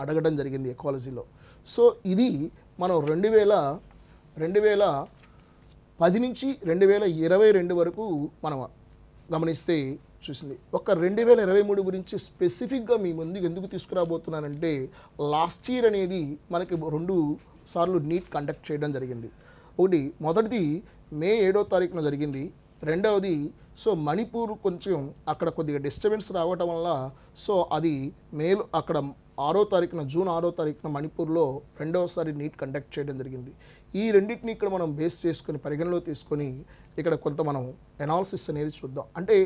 అడగడం జరిగింది ఎకాలజీలో. సో ఇది మనం 2010 నుంచి 2022 వరకు మనం గమనిస్తే చూసింది. ఒక 2023 గురించి స్పెసిఫిక్గా మీ ముందుకు ఎందుకు తీసుకురాబోతున్నానంటే లాస్ట్ ఇయర్ అనేది మనకి 2 సార్లు నీట్ కండక్ట్ చేయడం జరిగింది. మొదటిది మే 7వ తారీఖున జరిగింది, రెండవది సో మణిపూర్ కొంచెం అక్కడ కొద్దిగా డిస్టర్బెన్స్ రావటం వల్ల సో అది అక్కడ జూన్ 6వ తారీఖున మణిపూర్లో రెండవసారి నీట్ కండక్ట్ చేయడం జరిగింది. ఈ రెండింటిని ఇక్కడ మనం బేస్ చేసుకొని పరిగణలో తీసుకొని ఇక్కడ కొంత మనం ఎనాలిసిస్ అనేది చూద్దాం. అంటే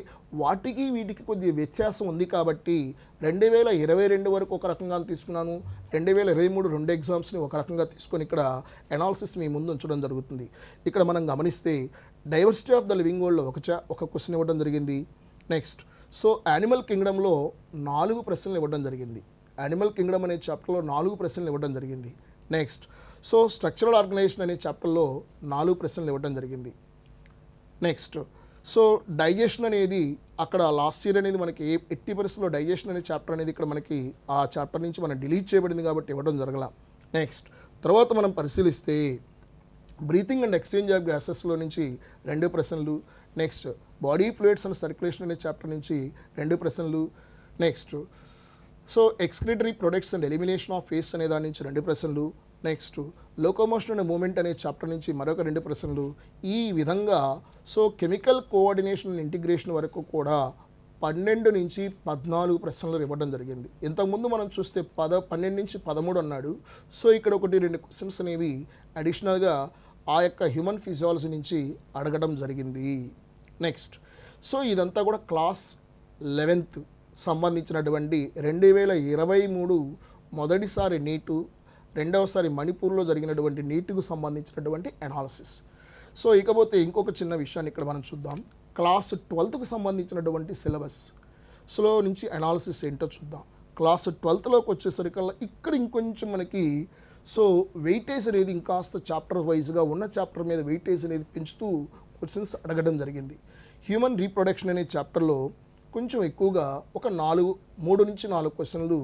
వాటికి వీటికి కొద్దిగా వ్యత్యాసం ఉంది కాబట్టి 2022 వరకు ఒక రకంగా తీసుకున్నాను, 2023 రెండు ఎగ్జామ్స్ని ఒక రకంగా తీసుకొని ఇక్కడ ఎనాలిసిస్ మీ ముందు ఉంచడం జరుగుతుంది. ఇక్కడ మనం గమనిస్తే డైవర్సిటీ ఆఫ్ ద లివింగ్ వరల్డ్లో ఒక క్వశ్చన్ ఇవ్వడం జరిగింది. నెక్స్ట్ సో యానిమల్ కింగ్డమ్లో 4 ప్రశ్నలు ఇవ్వడం జరిగింది. యానిమల్ కింగ్డమ్ అనే చాప్టర్లో 4 ప్రశ్నలు ఇవ్వడం జరిగింది. నెక్స్ట్ సో స్ట్రక్చరల్ ఆర్గనైజేషన్ అనే చాప్టర్లో 4 ప్రశ్నలు ఇవ్వడం జరిగింది. నెక్స్ట్ సో డైజెషన్ అనేది అక్కడ లాస్ట్ ఇయర్ అనేది మనకి ఎట్టి పరిస్థితుల్లో డైజెషన్ అనే చాప్టర్ అనేది ఇక్కడ మనకి ఆ చాప్టర్ నుంచి మనం డిలీట్ చేయబడింది కాబట్టి ఇవ్వడం జరగల. నెక్స్ట్ తర్వాత మనం పరిశీలిస్తే బ్రీతింగ్ అండ్ ఎక్స్చేంజ్ ఆఫ్ గ్యాసెస్లో నుంచి 2 ప్రశ్నలు. Next body fluids and circulation అనే చాప్టర్ నుంచి 2 ప్రశ్నలు. Next so excretory products and elimination of waste అనే దాని నుంచి 2 ప్రశ్నలు. నెక్స్ట్ లోకోమోషన్ అండ్ మూమెంట్ అనే చాప్టర్ నుంచి మరొక 2 ప్రశ్నలు. ఈ విధంగా so chemical coordination and integration వరకు కూడా 12 నుంచి 14 ప్రశ్నలు ఇవ్వడం జరిగింది. ఇంతకుముందు మనం చూస్తే 12 నుంచి 13 అన్నాడు. సో ఇక్కడ 1-2 క్వశ్చన్స్ అనేవి అడిషనల్గా ఆ యొక్క హ్యూమన్ ఫిజియాలజీ నుంచి అడగడం జరిగింది. నెక్స్ట్ సో ఇదంతా కూడా క్లాస్ 11th సంబంధించినటువంటి 2023 మొదటిసారి నీటు, రెండవసారి మణిపూర్లో జరిగినటువంటి నీటుకు సంబంధించినటువంటి అనాలిసిస్. సో ఇకపోతే ఇంకొక చిన్న విషయాన్ని ఇక్కడ మనం చూద్దాం. క్లాస్ 12కు సంబంధించినటువంటి సిలబస్లో నుంచి అనాలిసిస్ ఏంటో చూద్దాం. క్లాస్ 12లోకి వచ్చేసరికల్లా ఇక్కడ ఇంకొంచెం మనకి సో వెయిటేజ్ అనేది ఇంకాస్త చాప్టర్ వైజ్గా ఉన్న చాప్టర్ మీద వెయిటేజ్ అనేది పెంచుతూ క్వశ్చన్స్ అడగడం జరిగింది. హ్యూమన్ రీప్రొడక్షన్ అనే చాప్టర్లో కొంచెం ఎక్కువగా ఒక 3 నుంచి 4 క్వశ్చన్లు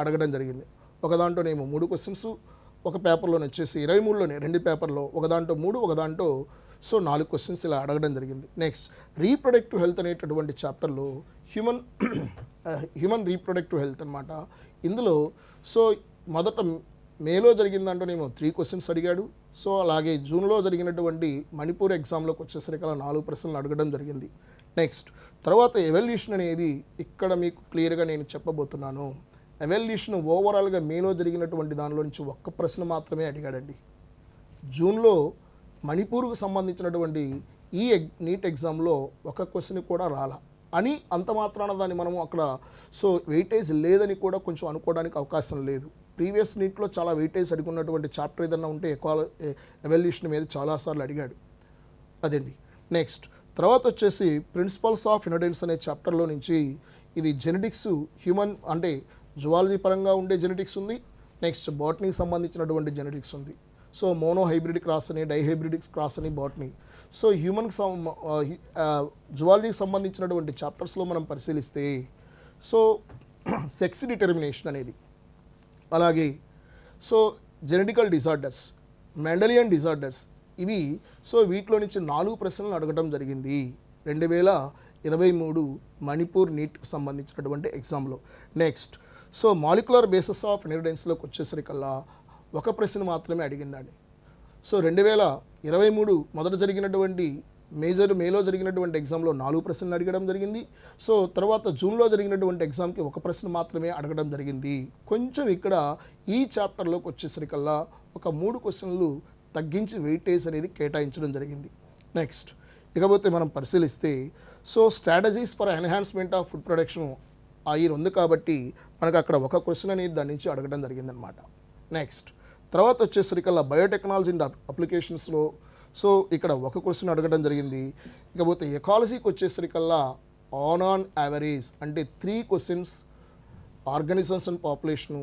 అడగడం జరిగింది. ఒక దాంట్లోనేమో 3 క్వశ్చన్స్, ఒక పేపర్లోనే వచ్చేసి 23లోనే 2 పేపర్లో, ఒక దాంట్లో 3, ఒక దాంట్లో సో 4 క్వశ్చన్స్ ఇలా అడగడం జరిగింది. నెక్స్ట్ రీప్రొడక్టివ్ హెల్త్ అనేటటువంటి చాప్టర్లో హ్యూమన్ రీప్రొడక్టివ్ హెల్త్ అనమాట. ఇందులో సో మొదట మేలో జరిగిన దాంట్లోనేమో 3 క్వశ్చన్స్ అడిగాడు. సో అలాగే జూన్లో జరిగినటువంటి మణిపూర్ ఎగ్జామ్లోకి వచ్చేసరికి అలా 4 ప్రశ్నలు అడగడం జరిగింది. నెక్స్ట్ తర్వాత ఎవల్యూషన్ అనేది ఇక్కడ మీకు క్లియర్గా నేను చెప్పబోతున్నాను. ఎవల్యూషన్ ఓవరాల్గా మేలో జరిగినటువంటి దానిలో నుంచి 1 ప్రశ్న మాత్రమే అడిగాడండి. జూన్లో మణిపూర్కు సంబంధించినటువంటి ఈ నీట్ ఎగ్జామ్లో 1 క్వశ్చన్ కూడా రాలా అని అంత మాత్రాన దాన్ని మనము అక్కడ సో వెయిటేజ్ లేదని కూడా కొంచెం అనుకోవడానికి అవకాశం లేదు. ప్రీవియస్ నీట్లో చాలా వెయిటేజ్ అడుగున్నటువంటి చాప్టర్ ఏదన్నా ఉంటే ఎవల్యూషన్ మీద చాలాసార్లు అడిగాడు. అదండి. నెక్స్ట్ తర్వాత వచ్చేసి ప్రిన్సిపల్స్ ఆఫ్ ఇన్హెరిటెన్స్ అనే చాప్టర్లో నుంచి ఇది జెనెటిక్స్, హ్యూమన్ అంటే జువాలజీ పరంగా ఉండే జెనెటిక్స్ ఉంది. నెక్స్ట్ బాటనీకి సంబంధించినటువంటి జెనెటిక్స్ ఉంది. సో మోనో హైబ్రిడ్ క్రాస్ అని, డైహైబ్రిడిక్ క్రాస్ అని బాటనీ. సో హ్యూమన్కి జువాలజీకి సంబంధించినటువంటి చాప్టర్స్లో మనం పరిశీలిస్తే సో సెక్స్ డిటర్మినేషన్ అనేది, అలాగే so genetical disorders, Mendelian disorders, ఇవి సో వీటిలో నుంచి 4 ప్రశ్నలు అడగడం జరిగింది 2023 మణిపూర్ నీట్కి సంబంధించినటువంటి ఎగ్జామ్లో. Next so molecular basis of ఇన్హెరిటెన్స్లోకి వచ్చేసరికల్లా 1 ప్రశ్న మాత్రమే అడిగిందండి. సో 2023 మొదట జరిగినటువంటి మేలో జరిగినటువంటి ఎగ్జామ్లో 4 ప్రశ్నలు అడగడం జరిగింది. సో తర్వాత జూన్లో జరిగినటువంటి ఎగ్జామ్కి 1 ప్రశ్న మాత్రమే అడగడం జరిగింది. కొంచెం ఇక్కడ ఈ చాప్టర్లోకి వచ్చేసరికల్లా ఒక 3 క్వశ్చన్లు తగ్గించి వెయిటేజ్ అనేది కేటాయించడం జరిగింది. నెక్స్ట్ ఇకపోతే మనం పరిశీలిస్తే so strategies for enhancement of food production ఆ ఇయర్ ఉంది కాబట్టి మనకు అక్కడ 1 క్వశ్చన్ అనేది దాని నుంచి అడగడం జరిగిందనమాట. నెక్స్ట్ తర్వాత వచ్చేసరికల్లా బయోటెక్నాలజీ అండ్ అప్లికేషన్స్లో సో ఇక్కడ 1 క్వశ్చన్ అడగడం జరిగింది. ఇకపోతే ఎకాలజీకి వచ్చేసరికల్లా ఆన్ యావరేజ్ అంటే 3 questions organisms and population,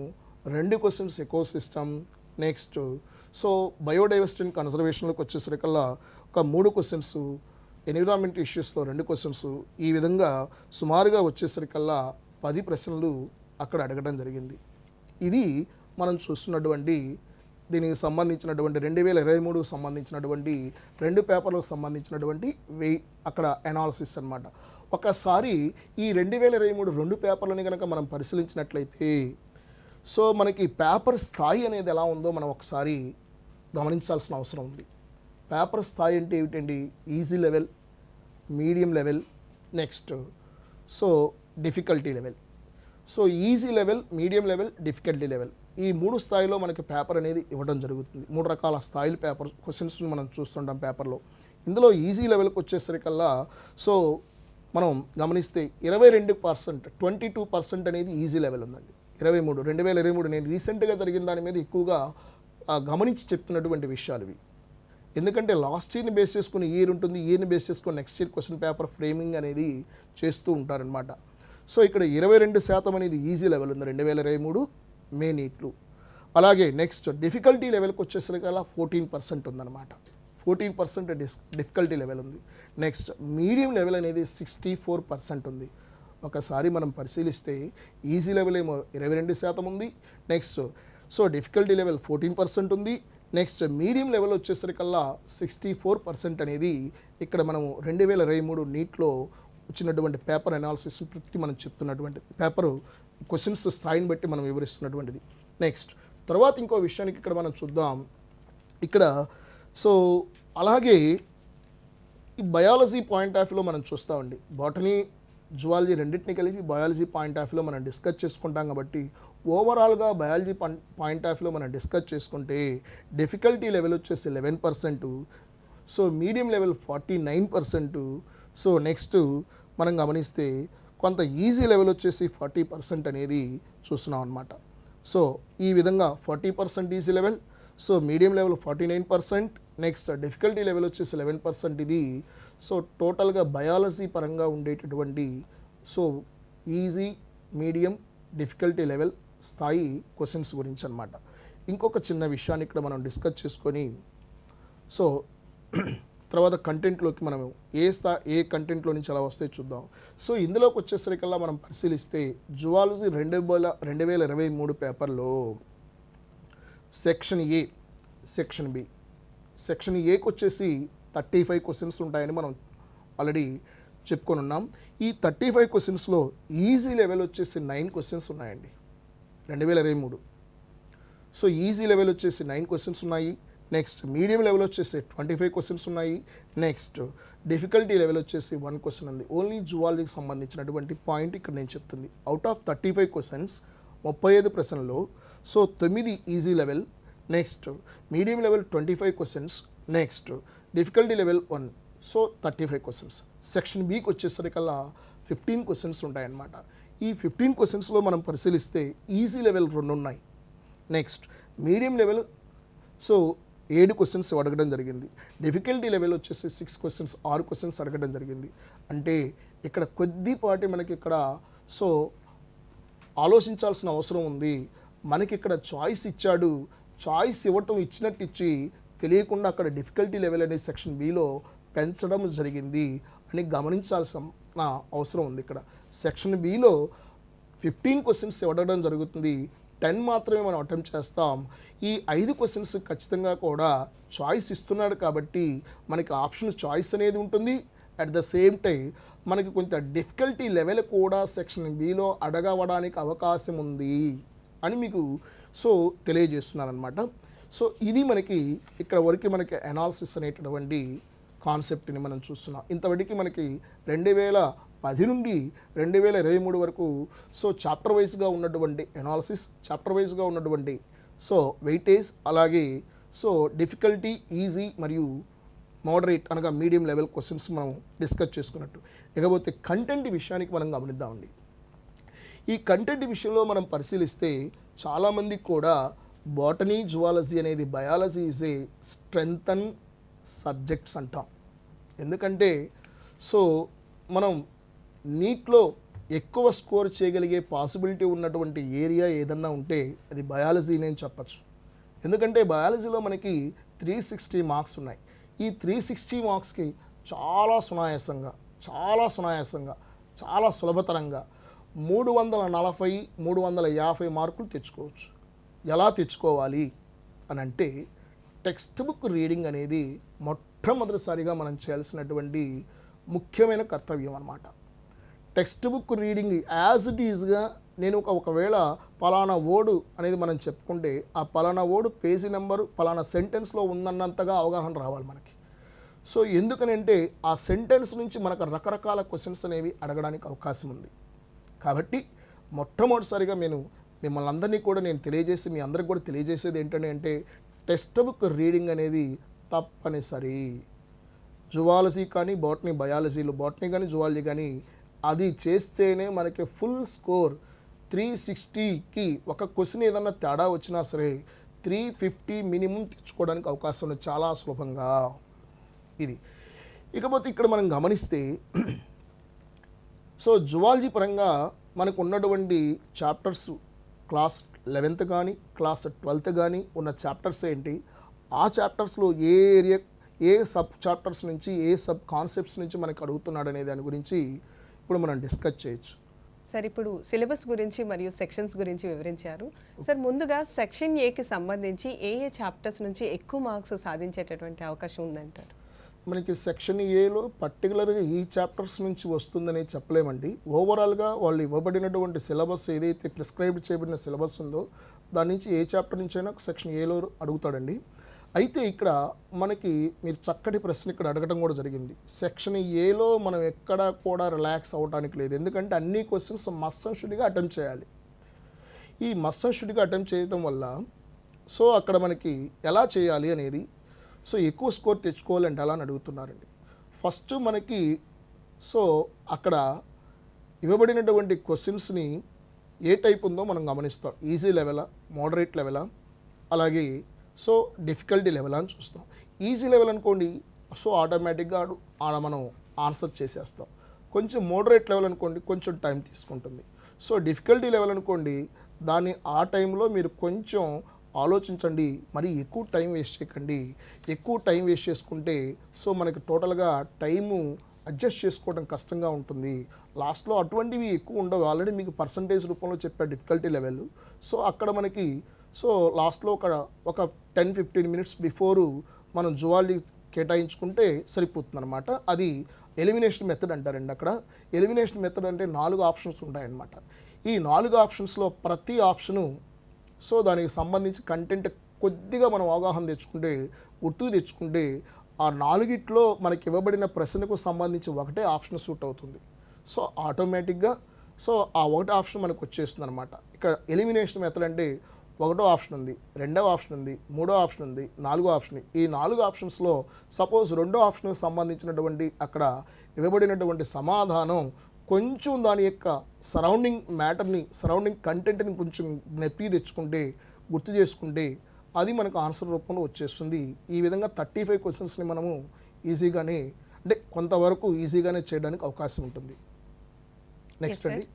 2 questions ecosystem. Next so biodiversity and కన్జర్వేషన్లోకి వచ్చేసరికల్లా ఒక 3 క్వశ్చన్స్, ఎన్విరాన్మెంట్ ఇష్యూస్లో 2 క్వశ్చన్స్. ఈ విధంగా సుమారుగా వచ్చేసరికల్లా 10 ప్రశ్నలు అక్కడ అడగడం జరిగింది. ఇది మనం చూస్తున్నటువంటి దీనికి సంబంధించినటువంటి 2023 సంబంధించినటువంటి 2 పేపర్లకు సంబంధించినటువంటి అక్కడ అనాలిసిస్ అనమాట. ఒకసారి ఈ 2023 2 పేపర్లని కనుక మనం పరిశీలించినట్లయితే సో మనకి పేపర్ స్థాయి అనేది ఎలా ఉందో మనం ఒకసారి గమనించాల్సిన అవసరం ఉంది. పేపర్ స్థాయి అంటే ఏమిటండి? Easy level, medium level, next so difficulty level. So easy level, medium level, difficulty level, ఈ 3 స్థాయిలో మనకి పేపర్ అనేది ఇవ్వడం జరుగుతుంది. 3 రకాల స్థాయిలు పేపర్ క్వశ్చన్స్ మనం చూస్తుంటాం పేపర్లో. ఇందులో ఈజీ లెవెల్కి వచ్చేసరికల్లా సో మనం గమనిస్తే 22%, 22% అనేది ఈజీ లెవెల్ ఉందండి. 2023 నేను రీసెంట్గా జరిగిన దాని మీద ఎక్కువగా గమనించి చెప్తున్నటువంటి విషయాలు ఇవి. ఎందుకంటే లాస్ట్ ఇయర్ని బేస్ చేసుకుని ఇయర్ ఉంటుంది, ఇయర్ని బేస్ చేసుకుని next year question paper framing అనేది చేస్తూ ఉంటారనమాట. సో ఇక్కడ 22% అనేది ఈజీ లెవెల్ ఉంది 2023 మే నీట్లు. అలాగే నెక్స్ట్ డిఫికల్టీ లెవెల్కి వచ్చేసరికల్లా 14% ఉందన్నమాట. 14% డిఫికల్టీ లెవెల్ ఉంది. నెక్స్ట్ మీడియం లెవెల్ అనేది 64% ఉంది. ఒకసారి మనం పరిశీలిస్తే ఈజీ లెవెల్ ఏమో 22% ఉంది, నెక్స్ట్ సో డిఫికల్టీ లెవెల్ 14% ఉంది, నెక్స్ట్ మీడియం లెవెల్ వచ్చేసరికల్లా 64% అనేది ఇక్కడ మనము 2023 నీట్లో వచ్చినటువంటి పేపర్ అనాలిసిస్ బట్టి మనం చెప్తున్నటువంటి పేపరు క్వశ్చన్స్ స్థాయిని బట్టి మనం వివరిస్తున్నటువంటిది. నెక్స్ట్ తర్వాత ఇంకో విషయానికి ఇక్కడ మనం చూద్దాం. ఇక్కడ సో అలాగే ఈ బయాలజీ పాయింట్ ఆఫ్ వ్యూలో మనం చూస్తామండి. బాటనీ, జువాలజీ రెండింటిని కలిపి బయాలజీ పాయింట్ ఆఫ్ వ్యూలో మనం డిస్కస్ చేసుకుంటాం. కాబట్టి ఓవరాల్గా బయాలజీ పాయింట్ ఆఫ్ వ్యూలో మనం డిస్కస్ చేసుకుంటే డిఫికల్టీ లెవెల్ వచ్చేసి 11%, so medium level 49%, so next మనం గమనిస్తే కొంత ఈజీ లెవెల్ వచ్చేసి 40% అనేది చూస్తున్నాం అనమాట. సో ఈ విధంగా 40% easy level, so medium level 49%, next difficulty level వచ్చేసి 11% ఇది. సో టోటల్గా బయాలజీ పరంగా ఉండేటటువంటి so easy, medium, difficulty level స్థాయి క్వశ్చన్స్ గురించి అనమాట. ఇంకొక చిన్న విషయాన్ని ఇక్కడ మనం డిస్కస్ చేసుకొని సో తర్వాత కంటెంట్లోకి మనం ఏ కంటెంట్లో నుంచి అలా వస్తే చూద్దాం. సో ఇందులోకి వచ్చేసరికల్లా మనం పరిశీలిస్తే జువాలజీ 2023 పేపర్లో section A, section B. Section ఏకి వచ్చేసి 35 క్వశ్చన్స్ ఉంటాయని మనం ఆల్రెడీ చెప్పుకొని ఉన్నాం. ఈ 35 క్వశ్చన్స్లో ఈజీ లెవెల్ వచ్చేసి 9 క్వశ్చన్స్ ఉన్నాయండి 2023. సో ఈజీ లెవెల్ వచ్చేసి 9 క్వశ్చన్స్ ఉన్నాయి. నెక్స్ట్ మీడియం లెవెల్ వచ్చేసి 25 క్వశ్చన్స్ ఉన్నాయి. నెక్స్ట్ డిఫికల్టీ లెవెల్ వచ్చేసి 1 క్వశ్చన్ ఉంది. ఓన్లీ జువాలజీకి సంబంధించినటువంటి పాయింట్ ఇక్కడ నేను చెప్తుంది. అవుట్ ఆఫ్ 35 క్వశ్చన్స్ 35 ప్రశ్నల్లో so 9 easy level, next medium level 25 questions, next difficulty level 1, so 35 questions. Section బికి వచ్చేసరికల్లా 15 క్వశ్చన్స్ ఉంటాయన్నమాట. ఈ 15 క్వశ్చన్స్లో మనం పరిశీలిస్తే ఈజీ లెవెల్ 2 ఉన్నాయి, next medium level so 7 questions అడగడం జరిగింది, డిఫికల్టీ లెవెల్ వచ్చేసి 6 క్వశ్చన్స్ 6 క్వశ్చన్స్ అడగడం జరిగింది. అంటే ఇక్కడ కొద్దిపాటి మనకి ఇక్కడ సో ఆలోచించాల్సిన అవసరం ఉంది. మనకి ఇక్కడ చాయిస్ ఇచ్చాడు, చాయిస్ ఇచ్చినట్టు ఇచ్చి తెలియకుండా అక్కడ డిఫికల్టీ లెవెల్ అనే సెక్షన్ బిలో పెంచడం జరిగింది అని గమనించాల్సిన అవసరం ఉంది. ఇక్కడ సెక్షన్ బిలో 15 క్వశ్చన్స్ ఇవ్వడం జరుగుతుంది, 10 మాత్రమే మనం అటెంప్ట్ చేస్తాం. ఈ 5 క్వశ్చన్స్ ఖచ్చితంగా కూడా చాయిస్ ఇస్తున్నాడు కాబట్టి మనకి ఆప్షన్ చాయిస్ అనేది ఉంటుంది. అట్ ద సేమ్ టైం మనకి కొంత డిఫికల్టీ లెవెల్ కూడా సెక్షన్ బిలో అడగవడానికి అవకాశం ఉంది అని మీకు సో తెలియజేస్తున్నాను అనమాట. సో ఇది మనకి ఇక్కడ వరకు మనకి అనాలిసిస్ అనేటటువంటి కాన్సెప్ట్ని మనం చూస్తున్నాం. ఇంతవరకు మనకి 2010 నుండి 2023 వరకు సో చాప్టర్ వైజ్గా ఉన్నటువంటి అనాలిసిస్, చాప్టర్ వైజ్గా ఉన్నటువంటి సో వెయిటేజ్, అలాగే సో డిఫికల్టీ, ఈజీ మరియు మోడరేట్ అనగా మీడియం లెవెల్ క్వశ్చన్స్ మనం డిస్కస్ చేసుకున్నట్టు. ఇకపోతే కంటెంట్ విషయానికి మనం గమనిద్దామండి. ఈ కంటెంట్ విషయంలో మనం పరిశీలిస్తే చాలామందికి కూడా బాటనీ, జువాలజీ అనేది biology is a strengthen subjects అంటాం. ఎందుకంటే సో మనం నీట్లో ఎక్కువ స్కోర్ చేయగలిగే పాసిబిలిటీ ఉన్నటువంటి ఏరియా ఏదన్నా ఉంటే అది బయాలజీ నేను చెప్పచ్చు. ఎందుకంటే బయాలజీలో మనకి 360 మార్క్స్ ఉన్నాయి. ఈ 360 మార్క్స్కి చాలా సునాయాసంగా చాలా సులభతరంగా 340, 350 మార్కులు తెచ్చుకోవచ్చు. ఎలా తెచ్చుకోవాలి అని అంటే టెక్స్ట్ బుక్ రీడింగ్ అనేది మొట్టమొదటిసారిగా మనం చేయాల్సినటువంటి ముఖ్యమైన కర్తవ్యం అన్నమాట. Text book reading as it ఈజ్గా నేను ఒకవేళ పలానా వర్డ్ అనేది మనం చెప్పుకుంటే ఆ పలానా వర్డ్ పేజీ నెంబరు పలానా సెంటెన్స్లో ఉందన్నంతగా అవగాహన రావాలి మనకి. సో ఎందుకనంటే ఆ సెంటెన్స్ నుంచి మనకు రకరకాల క్వశ్చన్స్ అనేవి అడగడానికి అవకాశం ఉంది. కాబట్టి మొట్టమొదటిసారిగా మిమ్మల్ని అందరినీ కూడా నేను తెలియజేసి మీ అందరికి కూడా తెలియజేసేది ఏంటంటే టెక్స్ట్ బుక్ రీడింగ్ అనేది తప్పనిసరి. జువాలజీ కానీ బాటనీ కానీ జువాలజీ కానీ అది చేస్తేనే మనకి ఫుల్ స్కోర్ 360కి ఒక క్వశ్చన్ ఏదన్నా తేడా వచ్చినా సరే 350 మినిమం తెచ్చుకోవడానికి అవకాశం ఉంది చాలా సులభంగా. ఇది ఇకపోతే ఇక్కడ మనం గమనిస్తే సో జువాలజీ పరంగా మనకు ఉన్నటువంటి చాప్టర్స్ క్లాస్ 11th కానీ క్లాస్ 12th కానీ ఉన్న చాప్టర్స్ ఏంటి, ఆ చాప్టర్స్లో ఏ సబ్ చాప్టర్స్ నుంచి ఏ సబ్ కాన్సెప్ట్స్ నుంచి మనకు అడుగుతున్నాడు అనే దాని గురించి ఇప్పుడు మనం డిస్కస్ చేయొచ్చు. సార్ ఇప్పుడు సిలబస్ గురించి మరియు సెక్షన్స్ గురించి వివరించారు. సార్ ముందుగా సెక్షన్ ఏకి సంబంధించి ఏ చాప్టర్స్ నుంచి ఎక్కువ మార్క్స్ సాధించేటటువంటి అవకాశం ఉందంటారు? మనకి సెక్షన్ ఏలో పర్టికులర్గా ఈ చాప్టర్స్ నుంచి వస్తుందని చెప్పలేమండి. ఓవరాల్గా వాళ్ళు ఇవ్వబడినటువంటి సిలబస్ ఏదైతే ప్రిస్క్రైబ్ చేయబడిన సిలబస్ ఉందో దాని నుంచి ఏ చాప్టర్ నుంచి అయినా సెక్షన్ ఏలో అడుగుతాడండి. అయితే ఇక్కడ మనకి మీరు చక్కటి ప్రశ్న ఇక్కడ అడగడం కూడా జరిగింది. సెక్షన్ ఏలో మనం ఎక్కడా కూడా రిలాక్స్ అవ్వడానికి లేదు. ఎందుకంటే అన్ని క్వశ్చన్స్ మస్ట్ అండ్ షుడ్గా అటెంప్ట్ చేయాలి. ఈ మస్ట్ అండ్ షుడ్గా అటెంప్ట్ చేయడం వల్ల సో అక్కడ మనకి ఎలా చేయాలి అనేది సో ఎక్కువ స్కోర్ తెచ్చుకోవాలంటే ఎలా అని అడుగుతున్నారండి. ఫస్ట్ మనకి సో అక్కడ ఇవ్వబడినటువంటి క్వశ్చన్స్ని ఏ టైప్ ఉందో మనం గమనిస్తాం. ఈజీ లెవెలా, మోడరేట్ లెవెలా, అలాగే సో డిఫికల్టీ లెవెల్ అని చూస్తాం. ఈజీ లెవెల్ అనుకోండి సో ఆటోమేటిక్గా ఆడ మనం ఆన్సర్ చేసేస్తాం. కొంచెం మోడరేట్ లెవెల్ అనుకోండి కొంచెం టైం తీసుకుంటుంది. సో డిఫికల్టీ లెవెల్ అనుకోండి దాన్ని ఆ టైంలో మీరు కొంచెం ఆలోచించండి, మరి ఎక్కువ టైం వేస్ట్ చేయకండి. ఎక్కువ టైం వేస్ట్ చేసుకుంటే సో మనకి టోటల్గా టైము అడ్జస్ట్ చేసుకోవడం కష్టంగా ఉంటుంది. లాస్ట్లో అటువంటివి ఎక్కువ ఉండవు. ఆల్రెడీ మీకు పర్సంటేజ్ రూపంలో చెప్పే డిఫికల్టీ లెవెల్. సో అక్కడ మనకి సో లాస్ట్లో ఒక 10-15 మినిట్స్ బిఫోరు మనం జువాలజీ కేటాయించుకుంటే సరిపోతుంది అనమాట. అది ఎలిమినేషన్ మెథడ్ అంటారండి. అక్కడ ఎలిమినేషన్ మెథడ్ అంటే 4 ఆప్షన్స్ ఉంటాయన్నమాట. ఈ 4 ఆప్షన్స్లో ప్రతి ఆప్షను సో దానికి సంబంధించి కంటెంట్ కొద్దిగా మనం అవగాహన గుర్తుకు తెచ్చుకుంటే ఆ 4గిట్లో మనకి ఇవ్వబడిన ప్రశ్నకు సంబంధించి ఒకటే ఆప్షన్ సూట్ అవుతుంది. సో ఆటోమేటిక్గా సో ఆ ఒకటే ఆప్షన్ మనకు వచ్చేస్తుంది అనమాట. ఇక్కడ ఎలిమినేషన్ మెథడ్ అంటే ఒకటో ఆప్షన్ ఉంది, రెండవ ఆప్షన్ ఉంది, మూడో ఆప్షన్ ఉంది, 4వ ఆప్షన్. ఈ 4 ఆప్షన్స్లో సపోజ్ రెండో ఆప్షన్కి సంబంధించినటువంటి అక్కడ ఇవ్వబడినటువంటి సమాధానం కొంచెం దాని యొక్క సరౌండింగ్ మ్యాటర్ని సరౌండింగ్ కంటెంట్ని కొంచెం నెప్పి తెచ్చుకుంటే గుర్తు చేసుకుంటే అది మనకు ఆన్సర్ రూపంలో వచ్చేస్తుంది. ఈ విధంగా 35 క్వశ్చన్స్ని మనము ఈజీగానే అంటే కొంతవరకు ఈజీగానే చేయడానికి అవకాశం ఉంటుంది. నెక్స్ట్ అండి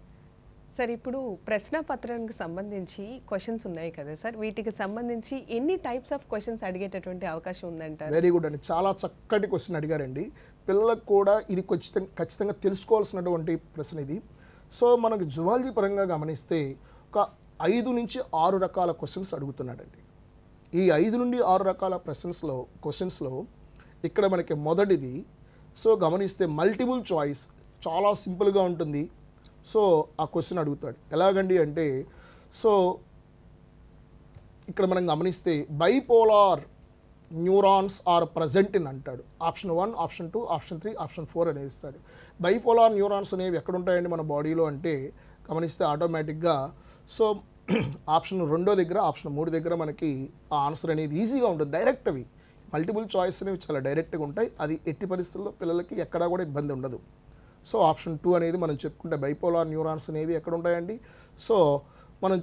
సార్ ఇప్పుడు ప్రశ్నపత్రానికి సంబంధించి క్వశ్చన్స్ ఉన్నాయి కదా సార్, వీటికి సంబంధించి ఎన్ని టైప్స్ ఆఫ్ క్వశ్చన్స్ అడిగేటటువంటి అవకాశం ఉందంటారు? వెరీ గుడ్ అండి, చాలా చక్కటి క్వశ్చన్ అడిగారండి. పిల్లలకు కూడా ఇది ఖచ్చితంగా తెలుసుకోవాల్సినటువంటి ప్రశ్న ఇది. సో మనకు జువాలజీ పరంగా గమనిస్తే ఒక 5 నుంచి 6 రకాల క్వశ్చన్స్ అడుగుతున్నాడండి. ఈ 5 నుండి 6 రకాల క్వశ్చన్స్లో ఇక్కడ మనకి మొదటిది సో గమనిస్తే మల్టిపుల్ చాయిస్, చాలా సింపుల్గా ఉంటుంది. సో ఆ క్వశ్చన్ అడుగుతాడు. ఎలాగండి అంటే సో ఇక్కడ మనం గమనిస్తే bipolar neurons are present in అంటాడు. ఆప్షన్ 1, ఆప్షన్ 2, ఆప్షన్ 3, ఆప్షన్ 4 అనేది ఇస్తాడు. బైపోలార్ న్యూరాన్స్ అనేవి ఎక్కడ ఉంటాయండి మన బాడీలో అంటే గమనిస్తే ఆటోమేటిక్గా సో ఆప్షన్ 2 దగ్గర, ఆప్షన్ 3 దగ్గర మనకి ఆ ఆన్సర్ అనేది ఈజీగా ఉంటుంది. డైరెక్ట్ అవి మల్టిపుల్ చాయిస్ అనేవి చాలా డైరెక్ట్గా ఉంటాయి. అది ఎట్టి పరిస్థితుల్లో పిల్లలకి ఎక్కడా కూడా ఇబ్బంది ఉండదు. సో ఆప్షన్ 2 అనేది మనం చెప్పుకుంటే బైపోలార్ న్యూరాన్స్ అనేవి ఎక్కడ ఉంటాయండి. సో మనం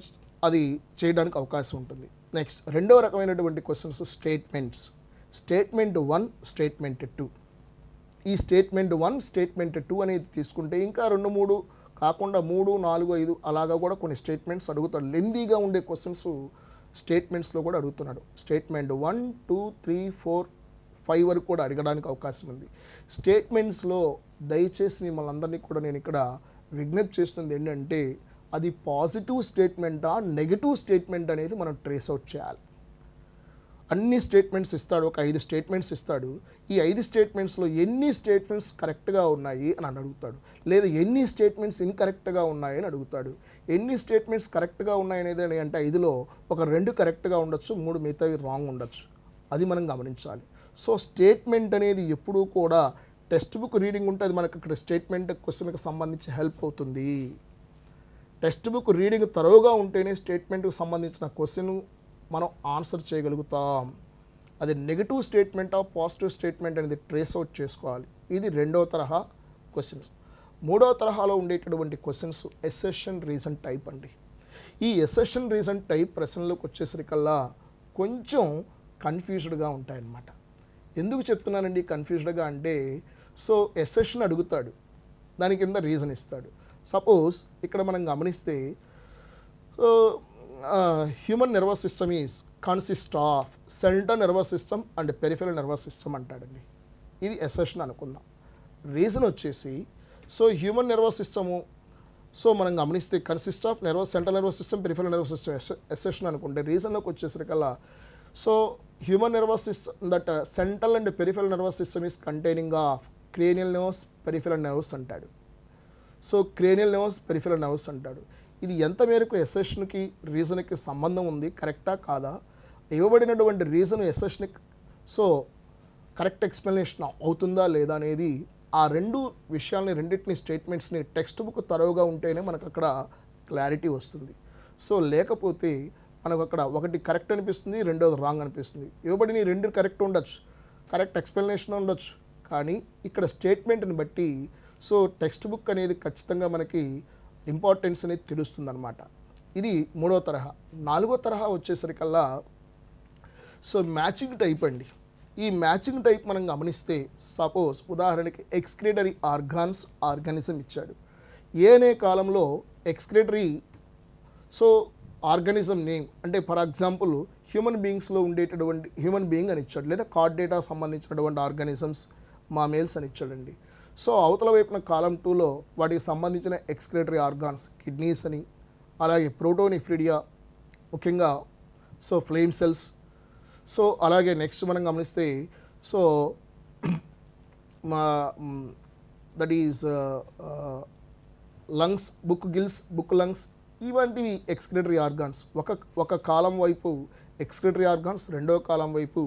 అది చేయడానికి అవకాశం ఉంటుంది. నెక్స్ట్ రెండవ రకమైనటువంటి క్వశ్చన్స్ స్టేట్మెంట్స్. Statement 1, statement 2. ఈ స్టేట్మెంట్ 1, స్టేట్మెంట్ 2 అనేది తీసుకుంటే ఇంకా 2, 3 కాకుండా 3, 4, 5 అలాగా కూడా కొన్ని స్టేట్మెంట్స్ అడుగుతాడు. లెందీగా ఉండే క్వశ్చన్స్ స్టేట్మెంట్స్లో కూడా అడుగుతున్నాడు. స్టేట్మెంట్ 1, 2, 3, 4, 5 వరకు కూడా అడగడానికి అవకాశం ఉంది. స్టేట్మెంట్స్లో దయచేసి మిమ్మల్ని అందరినీ కూడా నేను ఇక్కడ విజ్ఞప్తి చేస్తుంది ఏంటంటే అది పాజిటివ్ స్టేట్మెంటా నెగిటివ్ స్టేట్మెంట్ అనేది మనం ట్రేస్ అవుట్ చేయాలి. అన్ని స్టేట్మెంట్స్ ఇస్తాడు, ఒక 5 స్టేట్మెంట్స్ ఇస్తాడు. ఈ 5 స్టేట్మెంట్స్లో ఎన్ని స్టేట్మెంట్స్ కరెక్ట్గా ఉన్నాయి అని అడుగుతాడు, లేదా ఎన్ని స్టేట్మెంట్స్ ఇన్కరెక్ట్గా ఉన్నాయి అని అడుగుతాడు. ఎన్ని స్టేట్మెంట్స్ కరెక్ట్గా ఉన్నాయి అనేది అంటే 5లో ఒక 2 కరెక్ట్గా ఉండొచ్చు, 3 మిగతావి రాంగ్ ఉండొచ్చు. అది మనం గమనించాలి. సో స్టేట్మెంట్ అనేది ఎప్పుడూ కూడా టెక్స్ట్ బుక్ రీడింగ్ ఉంటే అది మనకు ఇక్కడ స్టేట్మెంట్ క్వశ్చన్కి సంబంధించి హెల్ప్ అవుతుంది. టెక్స్ట్ బుక్ రీడింగ్ తరోగా ఉంటేనే స్టేట్మెంట్కి సంబంధించిన క్వశ్చన్ మనం ఆన్సర్ చేయగలుగుతాం. అది నెగిటివ్ స్టేట్మెంటా పాజిటివ్ స్టేట్మెంట్ అనేది ట్రేస్ అవుట్ చేసుకోవాలి. ఇది రెండవ తరహా క్వశ్చన్స్. మూడవ తరహాలో ఉండేటటువంటి క్వశ్చన్స్ ఎసెషన్ రీజన్ టైప్ అండి. ఈ ఎసెషన్ రీజన్ టైప్ ప్రశ్నలకు వచ్చేసరికల్లా కొంచెం కన్ఫ్యూజ్డ్గా ఉంటాయన్నమాట. ఎందుకు చెప్తున్నానండి కన్ఫ్యూజ్డ్గా అంటే, సో ఎసెషన్ అడుగుతాడు, దాని కింద రీజన్ ఇస్తాడు. సపోజ్ ఇక్కడ మనం గమనిస్తే human nervous system is consist of central nervous system and peripheral nervous system అంటాడండి. ఇది ఎసెషన్ అనుకుందాం. రీజన్ వచ్చేసి so human nervous system so మనం గమనిస్తే consist of central nervous system peripheral nervous system assertion అనుకుంటే, రీజన్లోకి వచ్చేసరికల్లా so human nervous system that central and peripheral nervous system is containing of cranial nerves peripheral nerves అంటాడు. So cranial nerves peripheral nerves అంటాడు. ఇది ఎంత మేరకు ఎసెషన్కి రీజన్కి సంబంధం ఉంది, కరెక్టా కాదా, ఇవ్వబడినటువంటి రీజన్ ఎసెషన్కి సో కరెక్ట్ ఎక్స్ప్లెనేషన్ అవుతుందా లేదా అనేది ఆ రెండు విషయాల్ని రెండింటిని స్టేట్మెంట్స్ని టెక్స్ట్ బుక్ తరోగా ఉంటేనే మనకు అక్కడ క్లారిటీ వస్తుంది. సో లేకపోతే మనకు అక్కడ ఒకటి కరెక్ట్ అనిపిస్తుంది, రెండోది రాంగ్ అనిపిస్తుంది. ఇవ్వబడిన రెండు కరెక్ట్ ఉండొచ్చు, కరెక్ట్ ఎక్స్ప్లెనేషన్ ఉండొచ్చు, కానీ ఇక్కడ స్టేట్మెంట్ని బట్టి సో టెక్స్ట్ బుక్ అనేది ఖచ్చితంగా మనకి ఇంపార్టెన్స్ అనేది తెలుస్తుంది అనమాట. ఇది మూడో తరహా. నాలుగో తరహా వచ్చేసరికల్లా సో మ్యాచింగ్ టైప్ అండి. ఈ మ్యాచింగ్ టైప్ మనం గమనిస్తే సపోజ్ ఉదాహరణకి ఎక్స్క్రీటరీ ఆర్గానిజం ఇచ్చాడు. ఏ అనే కాలంలో ఎక్స్క్రీటరీ సో ఆర్గానిజం నేమ్ అంటే ఫర్ ఎగ్జాంపుల్ హ్యూమన్ బీయింగ్స్లో ఉండేటటువంటి హ్యూమన్ బీయింగ్ అని ఇచ్చాడు, లేదా కార్డ్ డేటా సంబంధించినటువంటి ఆర్గానిజమ్స్ మామేల్స్ అని ఇచ్చాడండి. సో అవతల వైపున కాలం 2లో వాటికి సంబంధించిన ఎక్స్క్రీటరీ ఆర్గాన్స్ కిడ్నీస్ అని, అలాగే ప్రోటోనిఫ్రిడియా ముఖ్యంగా సో ఫ్లేమ్ సెల్స్. సో అలాగే నెక్స్ట్ మనం గమనిస్తే so that is lungs, book lungs, ఇవంటివి ఎక్స్క్రీటరీ ఆర్గాన్స్. ఒక కాలం వైపు ఎక్స్క్రీటరీ ఆర్గాన్స్, రెండో కాలం వైపు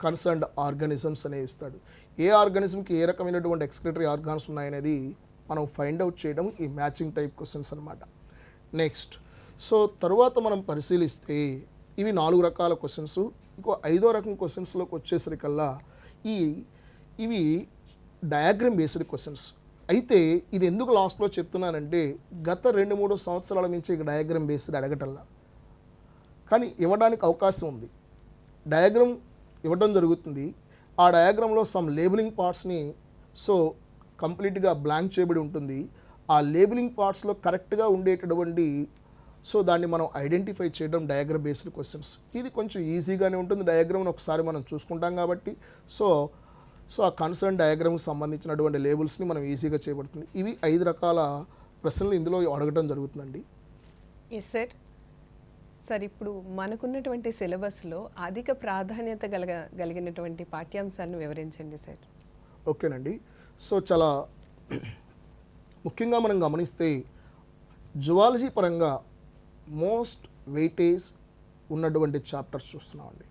కన్సర్న్డ్ ఆర్గానిజమ్స్ అనేవి ఇస్తాడు. ఏ ఆర్గానిజంకి ఏ రకమైనటువంటి ఎక్స్క్రీటరీ ఆర్గాన్స్ ఉన్నాయనేది మనం ఫైండ్ అవుట్ చేయడం ఈ మ్యాచింగ్ టైప్ క్వశ్చన్స్ అనమాట. నెక్స్ట్ సో తరువాత మనం పరిశీలిస్తే ఇవి 4 రకాల క్వశ్చన్స్. ఇంకో 5వ రకం క్వశ్చన్స్లోకి వచ్చేసరికల్లా ఇవి డయాగ్రామ్ బేస్డ్ క్వశ్చన్స్. అయితే ఇది ఎందుకు లాస్ట్లో చెప్తున్నానంటే గత 2-3 సంవత్సరాల నుంచి ఇక డయాగ్రామ్ బేస్డ్ అడగటల్లా, కానీ ఇవ్వడానికి అవకాశం ఉంది. డయాగ్రామ్ ఇవ్వడం జరుగుతుంది. ఆ డయాగ్రామ్లో సమ్ లేబులింగ్ పార్ట్స్ని సో కంప్లీట్గా బ్లాంక్ చేయబడి ఉంటుంది. ఆ లేబులింగ్ పార్ట్స్లో కరెక్ట్గా ఉండేటటువంటి సో దాన్ని మనం ఐడెంటిఫై చేయడం డయాగ్రామ్ బేస్డ్ క్వశ్చన్స్. ఇది కొంచెం ఈజీగానే ఉంటుంది. డయాగ్రామ్ని ఒకసారి మనం చూసుకుంటాం కాబట్టి సో ఆ కన్సర్న్ డయాగ్రామ్కి సంబంధించినటువంటి లేబుల్స్ని మనం ఈజీగా చేయబడుతుంది. ఇవి 5 రకాల ప్రశ్నలు ఇందులో అడగడం జరుగుతుందండి. ఎస్ సార్, ఇప్పుడు మనకున్నటువంటి సిలబస్లో అధిక ప్రాధాన్యత కలిగినటువంటి పాఠ్యాంశాలను వివరించండి సార్. ఓకేనండి. సో చాలా ముఖ్యంగా మనం గమనిస్తే జువాలజీ పరంగా మోస్ట్ వెయిటేజ్ ఉన్నటువంటి చాప్టర్స్ చూస్తున్నామండి.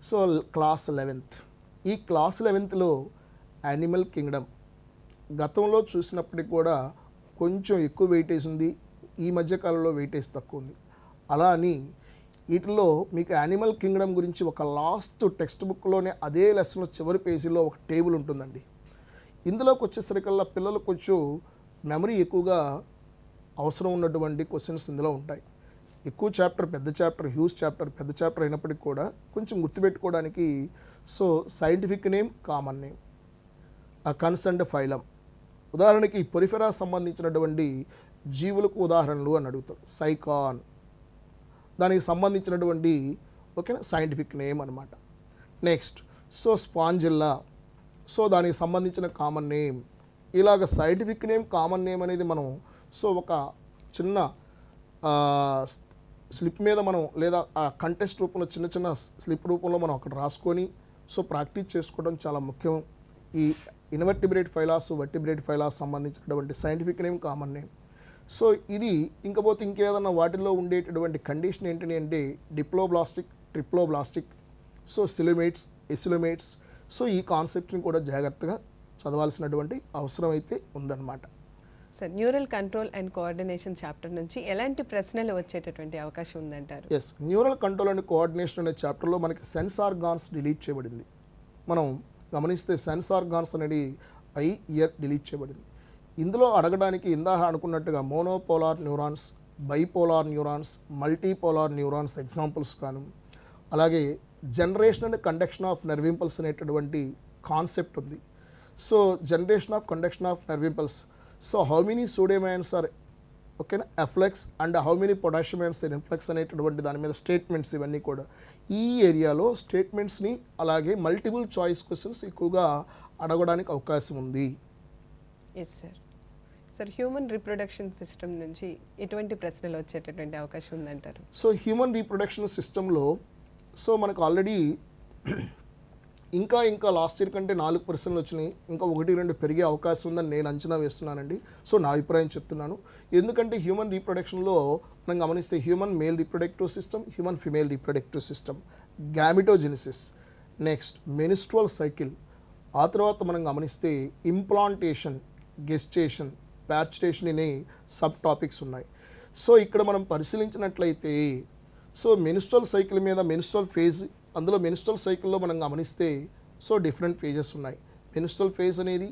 సో క్లాస్ 11th, ఈ క్లాస్ 11thలో యానిమల్ కింగ్డమ్ గతంలో చూసినప్పటికి కూడా కొంచెం ఎక్కువ వెయిటేజ్ ఉంది, ఈ మధ్యకాలంలో వెయిటేజ్ తక్కువ ఉంది. అలా అని వీటిలో మీకు యానిమల్ కింగ్డమ్ గురించి ఒక లాస్ట్ టెక్స్ట్ బుక్లోనే అదే లెసన్లో చివరి పేజీలో ఒక టేబుల్ ఉంటుందండి. ఇందులోకి వచ్చేసరికల్లా పిల్లలు కొంచెం మెమరీ ఎక్కువగా అవసరం ఉన్నటువంటి క్వశ్చన్స్ ఇందులో ఉంటాయి. ఎక్కువ చాప్టర్ పెద్ద చాప్టర్, హ్యూజ్ చాప్టర్ పెద్ద చాప్టర్ అయినప్పటికీ కూడా కొంచెం గుర్తుపెట్టుకోవడానికి so scientific name, common name, ఆ కన్సర్న్డ్ ఫైలం. ఉదాహరణకి పొరిఫెరా సంబంధించినటువంటి జీవులకు ఉదాహరణలు అని అడుగుతారు. సైకాన్ దానికి సంబంధించినటువంటి ఓకేనా సైంటిఫిక్ నేమ్ అనమాట. నెక్స్ట్ సో స్పాంజిల్లా, సో దానికి సంబంధించిన కామన్ నేమ్. ఇలాగ సైంటిఫిక్ నేమ్, కామన్ నేమ్ అనేది మనం సో ఒక చిన్న స్లిప్ మీద మనం లేదా ఆ కంటెస్ట్ రూపంలో చిన్న స్లిప్ రూపంలో మనం అక్కడ రాసుకొని సో ప్రాక్టీస్ చేసుకోవడం చాలా ముఖ్యం. ఈ ఇన్వర్టిబ్రేట్ ఫైలాస్, వర్టిబ్రేట్ ఫైలాస్ సంబంధించినటువంటి scientific name, common name. So ఇది ఇంకపోతే ఇంకేదన్నా వాటిల్లో ఉండేటటువంటి కండిషన్ ఏంటని అంటే diploblastic, triploblastic, so coelomates, acoelomates, so ఈ కాన్సెప్ట్ని కూడా జాగ్రత్తగా చదవాల్సినటువంటి అవసరం అయితే ఉందన్నమాట. Sir neural control and coordination chapter నుంచి ఎలాంటి ప్రశ్నలు వచ్చేటటువంటి అవకాశం ఉందంటారు? Yes, neural control and coordination అనే చాప్టర్లో మనకి సెన్స్ ఆర్గాన్స్ డిలీట్ చేయబడింది. మనం గమనిస్తే సెన్స్ ఆర్గాన్స్ అనేది ఐ, ఇయర్ డిలీట్ చేయబడింది. ఇందులో అడగడానికి ఇందాక అనుకున్నట్టుగా monopolar neurons, bipolar neurons, multipolar neurons examples గాను, అలాగే generation and conduction of nerve impulse అనేటటువంటి కాన్సెప్ట్ ఉంది. So generation of conduction of nerve impulse, so how many sodium ions are ఓకేనా efflux and how many potassium ions in influx అనేటటువంటి దాని మీద స్టేట్మెంట్స్ ఇవన్నీ కూడా ఈ ఏరియాలో స్టేట్మెంట్స్ని అలాగే మల్టిపుల్ చాయిస్ క్వశ్చన్స్ ఎక్కువగా అడగడానికి అవకాశం ఉంది. Yes sir. Sir human reproduction system నుంచి ఎటువంటి ప్రశ్నలు వచ్చేటటువంటి అవకాశం ఉందంటారు? సో హ్యూమన్ రీప్రొడక్షన్ సిస్టంలో సో మనకు ఆల్రెడీ ఇంకా లాస్ట్ ఇయర్ కంటే 4 ప్రశ్నలు వచ్చినాయి, ఇంకా 1-2 పెరిగే అవకాశం ఉందని నేను అంచనా వేస్తున్నానండి. సో నా అభిప్రాయం చెప్తున్నాను. ఎందుకంటే హ్యూమన్ రీప్రొడక్షన్లో మనం గమనిస్తే human male reproductive system, human female reproductive system, gametogenesis, next menstrual cycle, ఆ తర్వాత మనం గమనిస్తే ఇంప్లాంటేషన్, గెస్టేషన్, ప్యాచ్టేషన్ అనే సబ్ టాపిక్స్ ఉన్నాయి. సో ఇక్కడ మనం పరిశీలించినట్లయితే సో మెనిస్ట్రువల్ సైకిల్ మీద మెనిస్ట్రువల్ ఫేజ్, అందులో మెనిస్ట్రువల్ సైకిల్లో మనం గమనిస్తే సో డిఫరెంట్ ఫేజెస్ ఉన్నాయి. మెనిస్ట్రువల్ ఫేజ్ అనేది,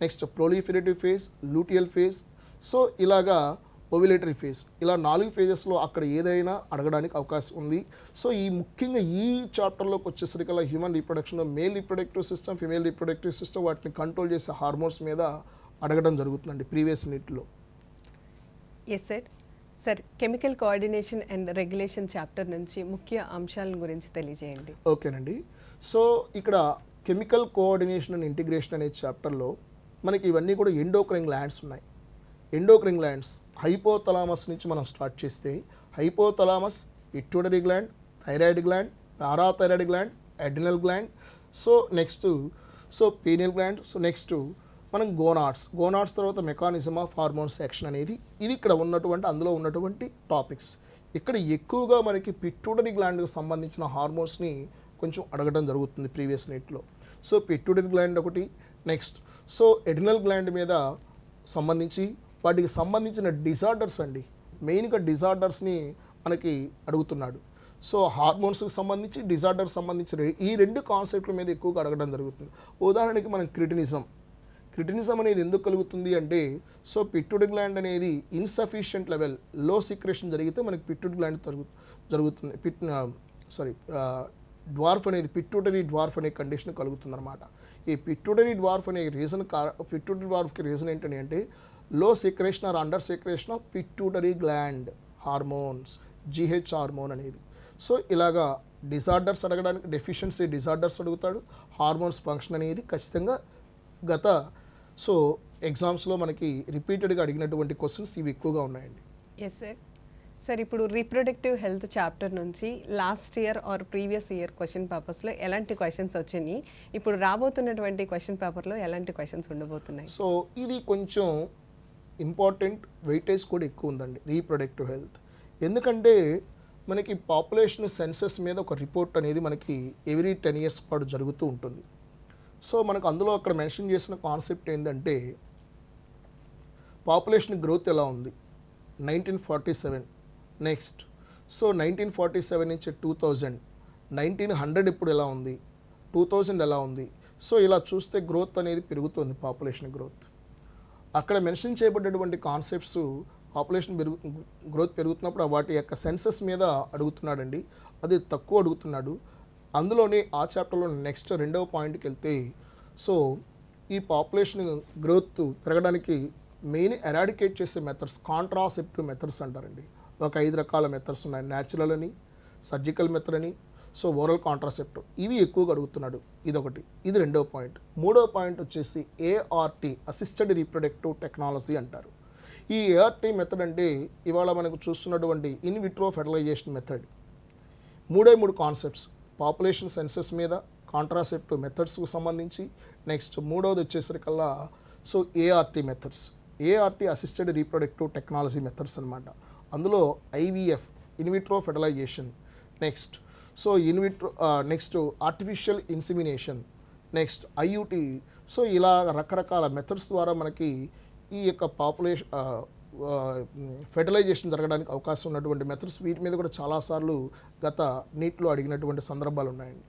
next proliferative phase, luteal phase, so ఇలాగా ఓవిలేటరీ ఫేజ్, ఇలా 4 ఫేజెస్లో అక్కడ ఏదైనా అడగడానికి అవకాశం ఉంది. సో ఈ ముఖ్యంగా ఈ చాప్టర్లోకి వచ్చేసరికల్లా హ్యూమన్ రీప్రొడక్షన్లో male reproductive system, female reproductive system, వాటిని కంట్రోల్ చేసే హార్మోన్స్ మీద అడగడం జరుగుతుందండి ప్రీవియస్ నీట్లో. Yes sir. Sir chemical coordination and regulation chapter నుంచి ముఖ్య అంశాల గురించి తెలియజేయండి. ఓకేనండి. సో ఇక్కడ కెమికల్ కోఆర్డినేషన్ అండ్ ఇంటిగ్రేషన్ అనే చాప్టర్లో మనకి ఇవన్నీ కూడా ఎండోక్రైన్ గ్లాండ్స్ ఉన్నాయి. ఎండోక్రైన్ గ్లాండ్స్ హైపోథలామస్ నుంచి మనం స్టార్ట్ చేస్తే hypothalamus, pituitary gland, thyroid gland, parathyroid gland, adrenal gland, so next so pineal gland, so next మనం గోనాడ్స్ తర్వాత మెకానిజం ఆఫ్ హార్మోన్స్ యాక్షన్ అనేది ఇది ఇక్కడ ఉన్నటువంటి అందులో ఉన్నటువంటి టాపిక్స్. ఇక్కడ ఎక్కువగా మనకి పిట్యూటరీ గ్లాండ్కి సంబంధించిన హార్మోన్స్ని కొంచెం అడగడం జరుగుతుంది ప్రీవియస్ నీట్లో. సో పిట్యూటరీ గ్లాండ్ ఒకటి, నెక్స్ట్ సో అడ్రినల్ గ్లాండ్ మీద సంబంధించి వాటికి సంబంధించిన డిజార్డర్స్ అండి, మెయిన్గా డిజార్డర్స్ని మనకి అడుగుతున్నాడు. సో హార్మోన్స్కి సంబంధించి డిజార్డర్స్ సంబంధించిన ఈ 2 కాన్సెప్ట్ల మీద ఎక్కువగా అడగడం జరుగుతుంది. ఉదాహరణకి మనం క్రిటినిజం అనేది ఎందుకు కలుగుతుంది అంటే సో పిట్యూటరీ గ్లాండ్ అనేది ఇన్సఫిషియంట్ లెవెల్, లో సీక్రెషన్ జరిగితే మనకి పిట్యూటరీ గ్లాండ్ జరుగుతుంది. డ్వార్ఫ్ అనేది పిట్యూటరీ డ్వార్ఫ్ అనే కండిషన్ కలుగుతుంది అనమాట. ఈ పిట్యూటరీ డ్వార్ఫ్ అనే పిట్యూటరీ డ్వార్ఫ్కి రీజన్ ఏంటని అంటే low secretion or under secretion of pituitary gland hormones, GH hormone అనేది. సో ఇలాగా డిజార్డర్స్ అడగడానికి డెఫిషియన్సీ డిజార్డర్స్ అడుగుతాడు. హార్మోన్స్ ఫంక్షన్ అనేది ఖచ్చితంగా గత సో ఎగ్జామ్స్లో మనకి రిపీటెడ్గా అడిగినటువంటి క్వశ్చన్స్ ఇవి ఎక్కువగా ఉన్నాయండి. Yes sir. సార్ ఇప్పుడు రీప్రొడక్టివ్ హెల్త్ చాప్టర్ నుంచి last year or previous year question పేపర్స్లో ఎలాంటి క్వశ్చన్స్ వచ్చినాయి, ఇప్పుడు రాబోతున్నటువంటి క్వశ్చన్ పేపర్లో ఎలాంటి క్వశ్చన్స్ ఉండబోతున్నాయి? సో ఇది కొంచెం ఇంపార్టెంట్, వెయిటేజ్ కూడా ఎక్కువ ఉందండి రీప్రొడక్టివ్ హెల్త్. ఎందుకంటే మనకి పాపులేషన్ సెన్సస్ మీద ఒక రిపోర్ట్ అనేది మనకి ఎవ్రీ 10 years పాటు జరుగుతూ ఉంటుంది. సో మనకు అందులో అక్కడ మెన్షన్ చేసిన కాన్సెప్ట్ ఏంటంటే పాపులేషన్ గ్రోత్ ఎలా ఉంది 1947, నెక్స్ట్ సో 1947 నుంచి 2000, 1900 ఇప్పుడు ఎలా ఉంది, 2000 ఎలా ఉంది. సో ఇలా చూస్తే గ్రోత్ అనేది పెరుగుతుంది, పాపులేషన్ గ్రోత్. అక్కడ మెన్షన్ చేయబడ్డటువంటి కాన్సెప్ట్స్ పాపులేషన్ గ్రోత్ పెరుగుతున్నప్పుడు వాటి యొక్క సెన్సస్ మీద అడుగుతున్నాడండి. అది తక్కువ అడుగుతున్నాడు. అందులోనే ఆ చాప్టర్లో నెక్స్ట్ 2వ పాయింట్కి వెళ్తే సో ఈ పాపులేషన్ గ్రోత్ పెరగడానికి మెయిన్ ఎరాడికేట్ చేసే మెథడ్స్ కాంట్రాసెప్టివ్ మెథడ్స్ అంటారండి. ఒక 5 రకాల మెథడ్స్ ఉన్నాయి. న్యాచురల్ అని, సర్జికల్ మెథడ్ అని, సో ఓరల్ కాంట్రాసెప్టివ్, ఇవి ఎక్కువగా అడుగుతున్నాడు. ఇదొకటి, ఇది 2వ పాయింట్. 3వ పాయింట్ వచ్చేసి ఏఆర్టీ, అసిస్టెడ్ రీప్రొడక్టివ్ టెక్నాలజీ అంటారు. ఈ ఏఆర్టీ మెథడ్ అంటే ఇవాళ మనకు చూస్తున్నటువంటి in vitro fertilization method. 3 concepts, population census మీద, కాంట్రాసెప్టివ్ మెథడ్స్కు సంబంధించి, నెక్స్ట్ 3వది వచ్చేసరికల్లా so ART methods, ART assisted reproductive technology methods అనమాట. అందులో IVF, in vitro fertilization, next so in vitro, next artificial insemination, next IUT. So ఇలా రకరకాల మెథడ్స్ ద్వారా మనకి ఈ యొక్క పాపులేషన్ ఫెర్టిలైజేషన్ జరగడానికి అవకాశం ఉన్నటువంటి మెథడ్స్, వీటి మీద కూడా చాలాసార్లు గత నీట్లో అడిగినటువంటి సందర్భాలు ఉన్నాయండి.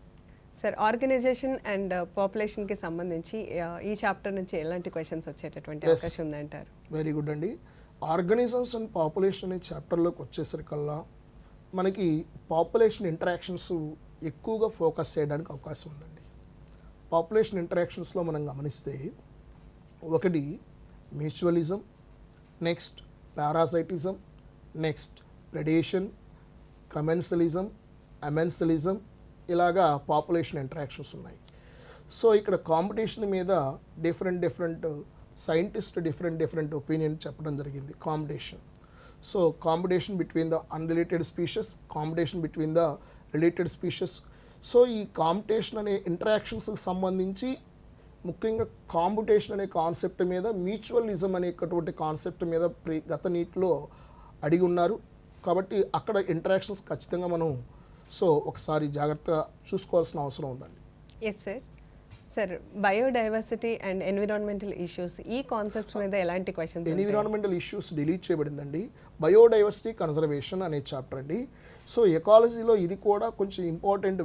సార్, ఆర్గనైజేషన్ అండ్ పాపులేషన్కి సంబంధించి ఈ చాప్టర్ నుంచి ఎలాంటి క్వశ్చన్స్ వచ్చేటటువంటి అవకాశం ఉందంటారు? వెరీ గుడ్ అండి. ఆర్గనిజమ్స్ అండ్ పాపులేషన్ అనే చాప్టర్లోకి వచ్చేసరికల్లా మనకి పాపులేషన్ ఇంటరాక్షన్స్ ఎక్కువగా ఫోకస్ చేయడానికి అవకాశం ఉందండి. పాపులేషన్ ఇంటరాక్షన్స్లో మనం గమనిస్తే ఒకటి మ్యూచువలిజం, నెక్స్ట్ పారాసైటిజం, నెక్స్ట్ ప్రెడేషన్, కమెన్సలిజం, అమెన్సలిజం, ఇలాగా పాపులేషన్ ఇంటరాక్షన్స్ ఉన్నాయి. సో ఇక్కడ కాంపిటీషన్ మీద డిఫరెంట్ సైంటిస్ట్ డిఫరెంట్ ఒపీనియన్ చెప్పడం జరిగింది. Competition, so competition between the unrelated species, competition between the related species. So ఈ కాంపిటీషన్ అనే ఇంటరాక్షన్స్కి సంబంధించి ముఖ్యంగా కాంపిటీషన్ అనే కాన్సెప్ట్ మీద, మ్యూచువలిజం అనేటటువంటి కాన్సెప్ట్ మీద గత నీటిలో అడిగి ఉన్నారు. కాబట్టి అక్కడ ఇంటరాక్షన్స్ ఖచ్చితంగా మనం ఒకసారి జాగ్రత్తగా చూసుకోవాల్సిన అవసరం ఉందండి. Yes sir. Sir, biodiversity and environmental issues, ఈ కాన్సెప్ట్స్ మీద ఎలాంటి క్వశ్చన్స్? ఎన్విరాన్మెంటల్ ఇష్యూస్ డిలీట్ చేయబడిందండి. బయోడైవర్సిటీ కన్జర్వేషన్ అనే చాప్టర్ అండి. సో ఎకాలజీలో ఇది కూడా కొంచెం ఇంపార్టెంట్,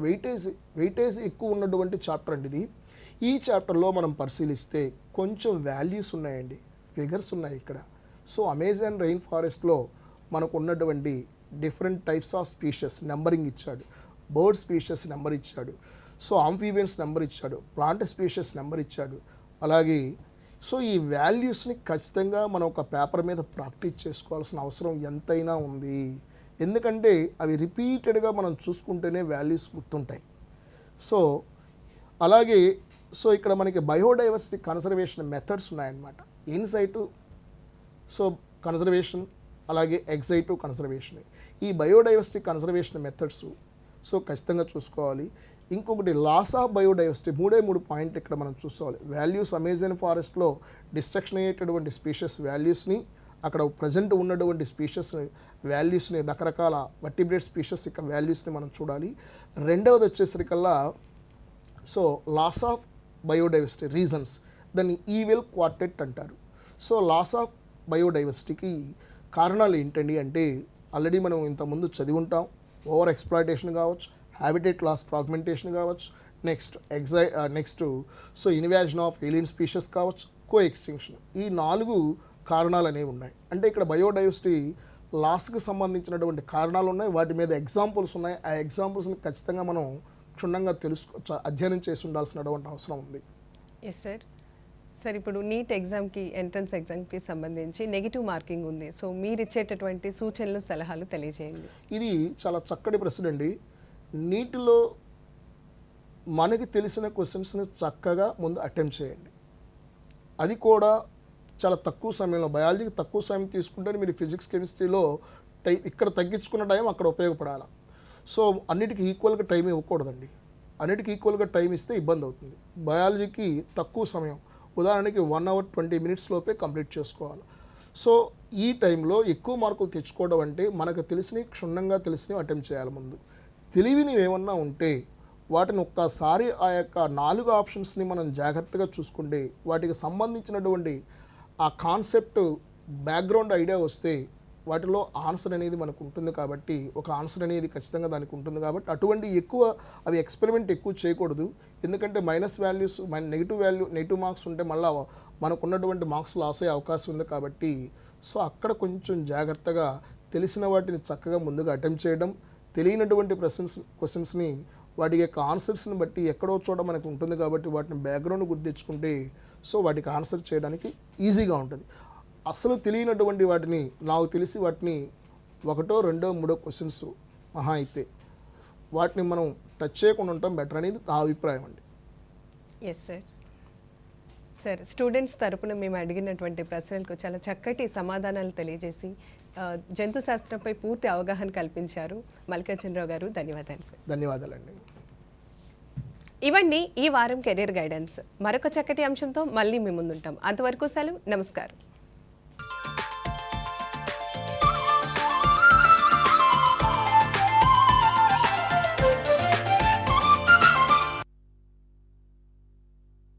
వెయిటేజ్ ఎక్కువ ఉన్నటువంటి చాప్టర్ అండి ఇది. ఈ చాప్టర్లో మనం పరిశీలిస్తే కొంచెం వాల్యూస్ ఉన్నాయండి, ఫిగర్స్ ఉన్నాయి ఇక్కడ. సో అమెజాన్ రెయిన్ ఫారెస్ట్లో మనకు ఉన్నటువంటి different types of species numbering ఇచ్చాడు, బర్డ్ స్పీషెస్ నెంబర్ ఇచ్చాడు, సో ఆంఫీబియన్స్ నెంబర్ ఇచ్చాడు, ప్లాంట్ స్పీషెస్ నెంబర్ ఇచ్చాడు. అలాగే సో ఈ వాల్యూస్ని ఖచ్చితంగా మనం ఒక పేపర్ మీద ప్రాక్టీస్ చేసుకోవాల్సిన అవసరం ఎంతైనా ఉంది. ఎందుకంటే అవి రిపీటెడ్గా మనం చూసుకుంటేనే వాల్యూస్ గుర్తుంటాయి. సో అలాగే సో ఇక్కడ మనకి బయోడైవర్సిటీ కన్జర్వేషన్ మెథడ్స్ ఉన్నాయన్నమాట. ఇన్సైటు సో కన్జర్వేషన్, అలాగే ఎగ్జైటివ్ కన్జర్వేషన్. ఈ బయోడైవర్సిటీ కన్జర్వేషన్ మెథడ్స్ సో ఖచ్చితంగా చూసుకోవాలి. ఇంకొకటి లాస్ ఆఫ్ బయోడైవర్సిటీ, మూడు పాయింట్లు ఇక్కడ మనం చూసుకోవాలి. వాల్యూస్, అమెజాన్ ఫారెస్ట్లో డిస్ట్రక్షన్ అయ్యేటటువంటి స్పీషెస్ వాల్యూస్ని, అక్కడ ప్రజెంట్ ఉన్నటువంటి స్పీషెస్ వాల్యూస్ని, రకరకాల వర్టిబ్రేట్ స్పీషెస్ యొక్క వాల్యూస్ని మనం చూడాలి. రెండవది వచ్చేసరికల్లా so loss of biodiversity reasons, దాన్ని ఈవెల్ క్వార్టెట్ అంటారు. సో లాస్ ఆఫ్ బయోడైవర్సిటీకి కారణాలు ఏంటండి అంటే ఆల్రెడీ మనం ఇంతకుముందు చదివి ఉంటాం. ఓవర్ ఎక్స్ప్లాయిటేషన్ కావచ్చు, హ్యాబిటేట్ లాస్ ఫ్రాగ్మెంటేషన్ కావచ్చు, next so invasion of alien species కావచ్చు, కో ఎక్స్టింక్షన్. ఈ 4 కారణాలు అనేవి ఉన్నాయి. అంటే ఇక్కడ బయోడైవర్సిటీ లాస్కి సంబంధించినటువంటి కారణాలు ఉన్నాయి, వాటి మీద ఎగ్జాంపుల్స్ ఉన్నాయి. ఆ ఎగ్జాంపుల్స్ని ఖచ్చితంగా మనం క్షుణ్ణంగా అధ్యయనం చేసి ఉండాల్సినటువంటి అవసరం ఉంది. Yes sir. సార్, ఇప్పుడు నీట్ ఎగ్జామ్కి, ఎంట్రన్స్ ఎగ్జామ్కి సంబంధించి నెగిటివ్ మార్కింగ్ ఉంది. సో మీరు ఇచ్చేటటువంటి సూచనలు, సలహాలు తెలియజేయండి. ఇది చాలా చక్కటి ప్రశ్న అండి. నీటిలో మనకి తెలిసిన క్వశ్చన్స్ని చక్కగా ముందు అటెంప్ట్ చేయండి. అది కూడా చాలా తక్కువ సమయంలో. బయాలజీకి తక్కువ సమయం తీసుకుంటే మీరు ఫిజిక్స్, కెమిస్ట్రీలో ఇక్కడ తగ్గించుకున్న టైం అక్కడ ఉపయోగపడాలి. సో అన్నిటికీ ఈక్వల్గా టైం ఇవ్వకూడదండి. అన్నిటికీ ఈక్వల్గా టైం ఇస్తే ఇబ్బంది అవుతుంది. బయాలజీకి తక్కువ సమయం, ఉదాహరణకి 1 hour 20 minutes లోపే కంప్లీట్ చేసుకోవాలి. సో ఈ టైంలో ఎక్కువ మార్కులు తెచ్చుకోవడం అంటే మనకు తెలిసినవి, క్షుణ్ణంగా తెలిసినవి అటెంప్ట్ చేయాలి. ముందు తెలివినవి ఏమన్నా ఉంటే వాటిని ఒక్కసారి ఆ యొక్క 4 ఆప్షన్స్ని మనం జాగ్రత్తగా చూసుకుంటే, వాటికి సంబంధించినటువంటి ఆ కాన్సెప్ట్ బ్యాక్గ్రౌండ్ ఐడియా వస్తే వాటిలో ఆన్సర్ అనేది మనకు ఉంటుంది. కాబట్టి ఒక ఆన్సర్ అనేది ఖచ్చితంగా దానికి ఉంటుంది. కాబట్టి అటువంటి ఎక్కువ అవి ఎక్స్పెరిమెంట్ ఎక్కువ చేయకూడదు. ఎందుకంటే మైనస్ వాల్యూస్, నెగిటివ్ మార్క్స్ ఉంటే మళ్ళీ మనకు ఉన్నటువంటి మార్క్స్ లాస్ అయ్యే అవకాశం ఉంది. కాబట్టి సో అక్కడ కొంచెం జాగ్రత్తగా తెలిసిన వాటిని చక్కగా ముందుగా అటెంప్ట్ చేయడం, తెలియనటువంటి క్వశ్చన్స్ని వాటి యొక్క ఆన్సర్స్ని బట్టి ఎక్కడో చోట మనకు ఉంటుంది. కాబట్టి వాటిని బ్యాక్గ్రౌండ్ గుర్తించుకుంటే సో వాటికి ఆన్సర్ చేయడానికి ఈజీగా ఉంటుంది. అసలు తెలియనటువంటి వాటిని, నాకు తెలిసి వాటిని 1, 2, 3 క్వశ్చన్స్ మహా అయితే వాటిని మనం టచ్ చేయకుండా ఉంటాం బెటర్ అనేది నా అభిప్రాయం అండి. Yes sir. సార్, స్టూడెంట్స్ తరపున మేము అడిగినటువంటి ప్రశ్నలకు చాలా చక్కటి సమాధానాలు తెలియజేసి జంతు శాస్త్రంపై పూర్తి అవగాహన కల్పించారు. మల్లికార్జునరావు గారు, ధన్యవాదాలు సార్. ధన్యవాదాలండి. ఇవండి ఈ వారం కెరీర్ గైడెన్స్. మరొక చక్కటి అంశంతో మళ్ళీ మీ ముందుంటాం. అంతవరకు సెలవు. నమస్కారం.